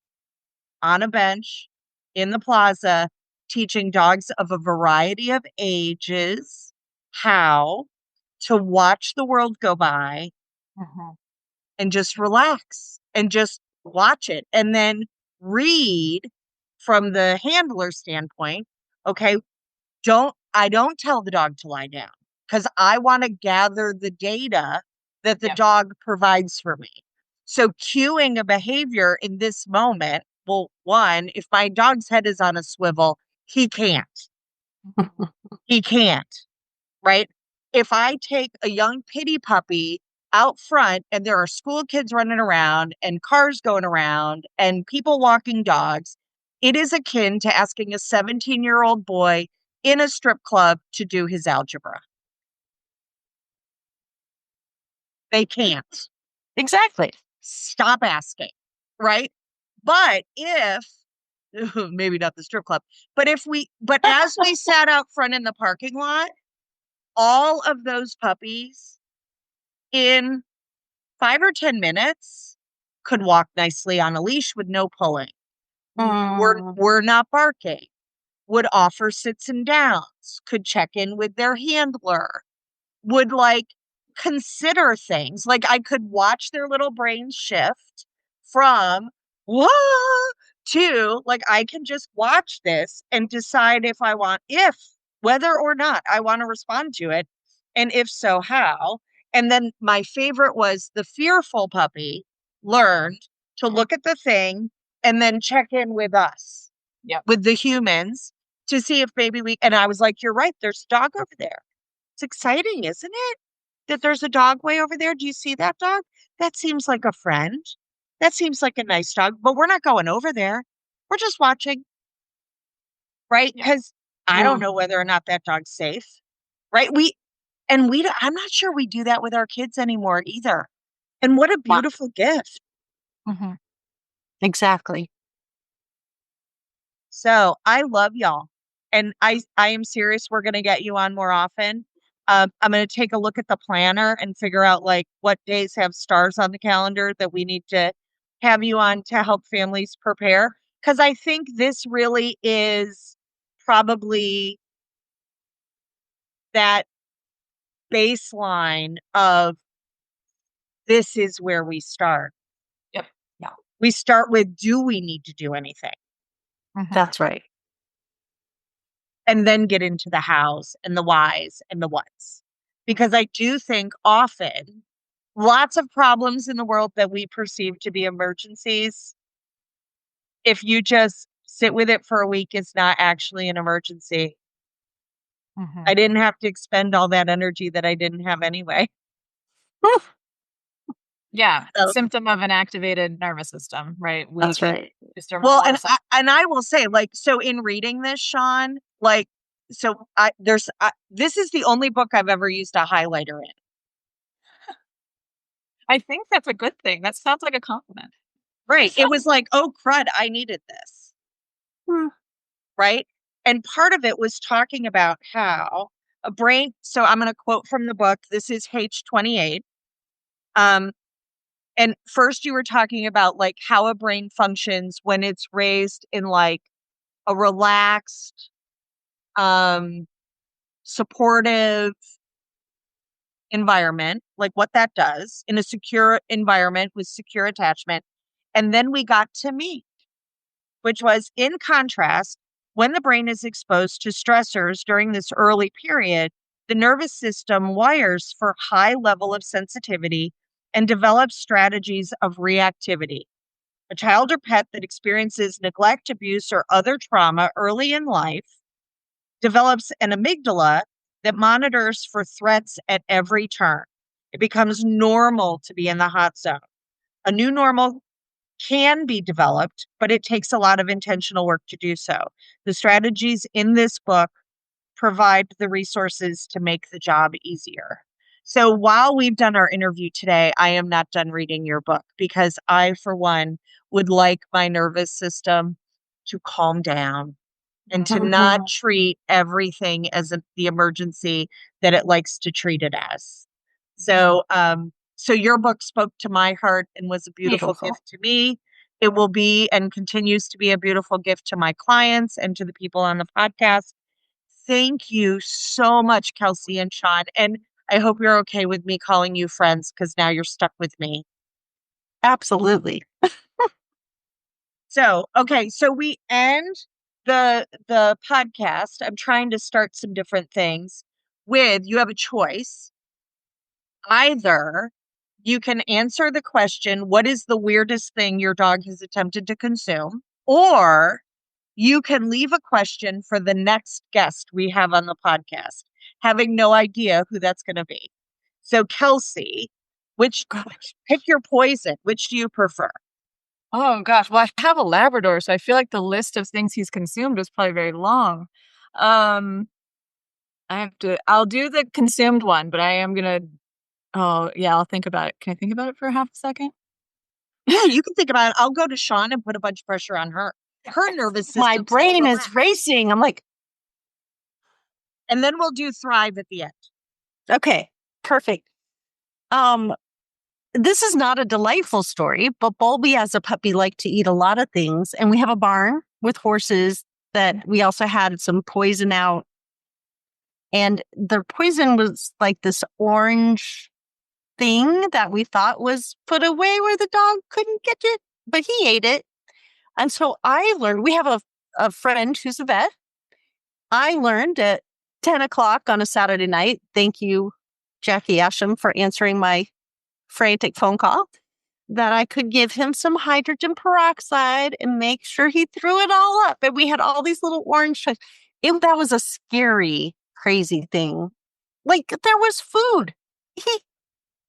on a bench in the plaza, teaching dogs of a variety of ages how to watch the world go by and just relax and just watch it and then read from the handler standpoint. Okay, I don't tell the dog to lie down because I want to gather the data that the dog provides for me. So cueing a behavior in this moment, well, one, if my dog's head is on a swivel, He can't. He can't, right? If I take a young pity puppy out front and there are school kids running around and cars going around and people walking dogs, it is akin to asking a 17-year-old boy in a strip club to do his algebra. They can't. Exactly. Stop asking, right? But if maybe not the strip club, but as we sat out front in the parking lot, all of those puppies in 5 or 10 minutes could walk nicely on a leash with no pulling. Were not barking, would offer sits and downs, could check in with their handler, would like consider things. Like I could watch their little brains shift from whoa to like I can just watch this and decide if whether or not I want to respond to it, and if so, how. And then my favorite was the fearful puppy learned to look at the thing and then check in with us, with the humans, to see if maybe and I was like, you're right, there's a dog over there. It's exciting, isn't it? That there's a dog way over there. Do you see that dog? That seems like a friend. That seems like a nice dog, but we're not going over there. We're just watching, right? Because I don't know whether or not that dog's safe, right? I'm not sure we do that with our kids anymore either. And what a beautiful gift. Mm-hmm. Exactly. So I love y'all. And I am serious. We're going to get you on more often. I'm going to take a look at the planner and figure out like what days have stars on the calendar that we need to have you on to help families prepare. Because I think this really is probably that baseline of this is where we start. Yep. Yeah. We start with, do we need to do anything? Mm-hmm. That's right. And then get into the hows and the whys and the whats. Because I do think often lots of problems in the world that we perceive to be emergencies, if you just sit with it for a week, it's not actually an emergency. Mm-hmm. I didn't have to expend all that energy that I didn't have anyway. Yeah. Symptom of an activated nervous system, right? That's right. Well, and I will say, like, so in reading this, Shaun, like, so this is the only book I've ever used a highlighter in. I think that's a good thing. That sounds like a compliment. Right. It was like, oh, crud, I needed this. Right. And part of it was talking about how a brain. So I'm going to quote from the book. This is page 28. And first you were talking about like how a brain functions when it's raised in like a relaxed, supportive environment, like what that does in a secure environment with secure attachment. And then we got to me, which was in contrast, when the brain is exposed to stressors during this early period, the nervous system wires for high level of sensitivity and develops strategies of reactivity. A child or pet that experiences neglect, abuse, or other trauma early in life develops an amygdala that monitors for threats at every turn. It becomes normal to be in the hot zone. A new normal can be developed, but it takes a lot of intentional work to do so. The strategies in this book provide the resources to make the job easier. So while we've done our interview today, I am not done reading your book because I, for one, would like my nervous system to calm down and to not treat everything as the emergency that it likes to treat it as. So, so your book spoke to my heart and was a beautiful gift to me. It will be and continues to be a beautiful gift to my clients and to the people on the podcast. Thank you so much, Kelsey and Shaun. And I hope you're okay with me calling you friends because now you're stuck with me. Absolutely. So, okay, so we end the podcast. I'm trying to start some different things with you have a choice. Either you can answer the question, what is the weirdest thing your dog has attempted to consume? Or you can leave a question for the next guest we have on the podcast, having no idea who that's going to be. So, Kelsey, pick your poison. Which do you prefer? Oh gosh. Well, I have a Labrador, so I feel like the list of things he's consumed is probably very long. I'll do the consumed one, but I am gonna, oh yeah, I'll think about it. Can I think about it for half a second? Yeah, you can think about it. I'll go to Shaun and put a bunch of pressure on her. Her nervous system. My brain is racing. I'm like, and then we'll do Thrive at the end. okay, perfect. This is not a delightful story, but Bulby as a puppy liked to eat a lot of things. And we have a barn with horses that we also had some poison out. And the poison was like this orange thing that we thought was put away where the dog couldn't get it, but he ate it. And so I learned, we have a friend who's a vet. I learned at 10 o'clock on a Saturday night, thank you, Jackie Asham, for answering my frantic phone call, that I could give him some hydrogen peroxide and make sure he threw it all up. And we had all these little orange chunks. That was a scary, crazy thing. Like, there was food. He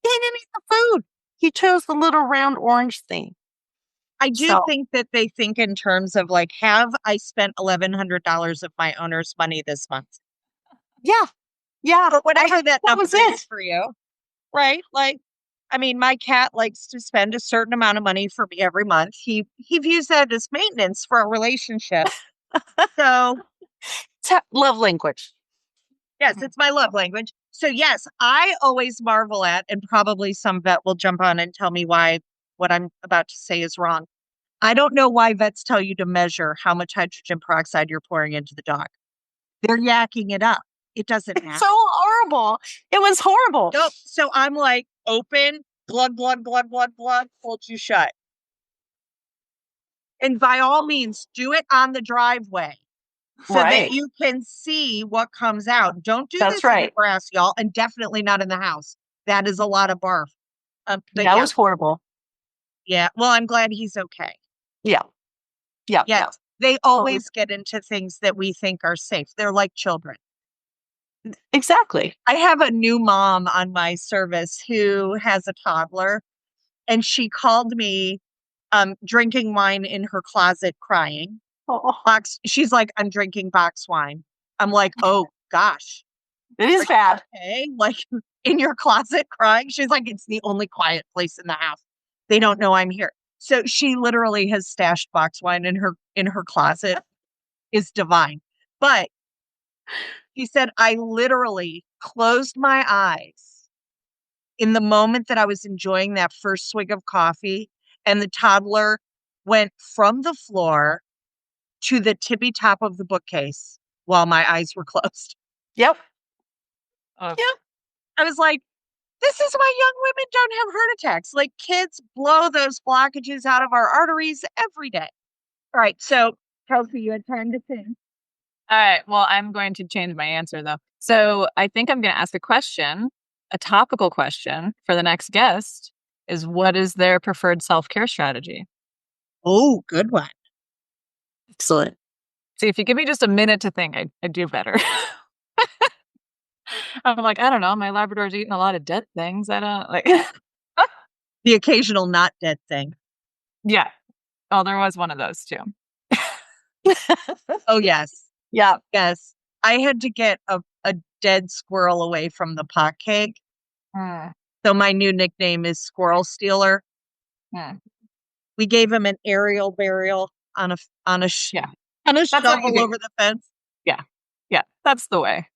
didn't eat the food. He chose the little round orange thing. I do think that they think in terms of like, have I spent $1,100 of my owner's money this month? Yeah. Yeah. Or whatever that number is for you. Right? Like, I mean, my cat likes to spend a certain amount of money for me every month. He views that as maintenance for a relationship. So it's love language. Yes, it's my love language. So yes, I always marvel at, and probably some vet will jump on and tell me why what I'm about to say is wrong. I don't know why vets tell you to measure how much hydrogen peroxide you're pouring into the dog. They're yakking it up. It doesn't matter. So horrible. It was horrible. Nope. So I'm like, open, glug, glug, glug, glug, glug, hold you shut. And by all means, do it on the driveway so that you can see what comes out. Don't do this in the grass, y'all, and definitely not in the house. That is a lot of barf. That was horrible. Yeah. Well, I'm glad he's okay. Yeah. Yeah. Yeah. They always get into things that we think are safe. They're like children. Exactly. I have a new mom on my service who has a toddler, and she called me drinking wine in her closet crying. She's like, I'm drinking box wine. I'm like, oh gosh. It is bad. Okay. Like in your closet crying. She's like, it's the only quiet place in the house. They don't know I'm here. So she literally has stashed box wine in her closet. Is divine. But she said, I literally closed my eyes in the moment that I was enjoying that first swig of coffee, and the toddler went from the floor to the tippy top of the bookcase while my eyes were closed. Yep. Yep. I was like, this is why young women don't have heart attacks. Like, kids blow those blockages out of our arteries every day. All right. So, Kelsey, you had time to think. All right. Well, I'm going to change my answer, though. So I think I'm going to ask a question, a topical question for the next guest is, what is their preferred self-care strategy? Oh, good one. Excellent. See, if you give me just a minute to think, I'd do better. I'm like, I don't know. My Labrador's eating a lot of dead things. I don't like the occasional not dead thing. Yeah. Oh, there was one of those too. Oh, yes. Yeah. Yes. I had to get a dead squirrel away from the pot cake. So my new nickname is Squirrel Stealer. We gave him an aerial burial on a shovel over the fence. Yeah. Yeah. That's the way.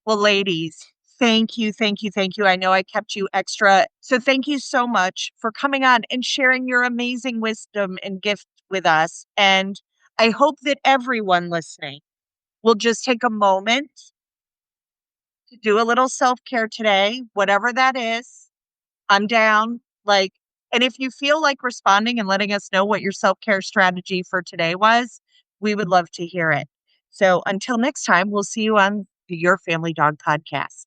Well, ladies, thank you. I know I kept you extra. So thank you so much for coming on and sharing your amazing wisdom and gift with us. And I hope that everyone listening will just take a moment to do a little self-care today, whatever that is. I'm down. And if you feel like responding and letting us know what your self-care strategy for today was, we would love to hear it. So until next time, we'll see you on the Your Family Dog podcast.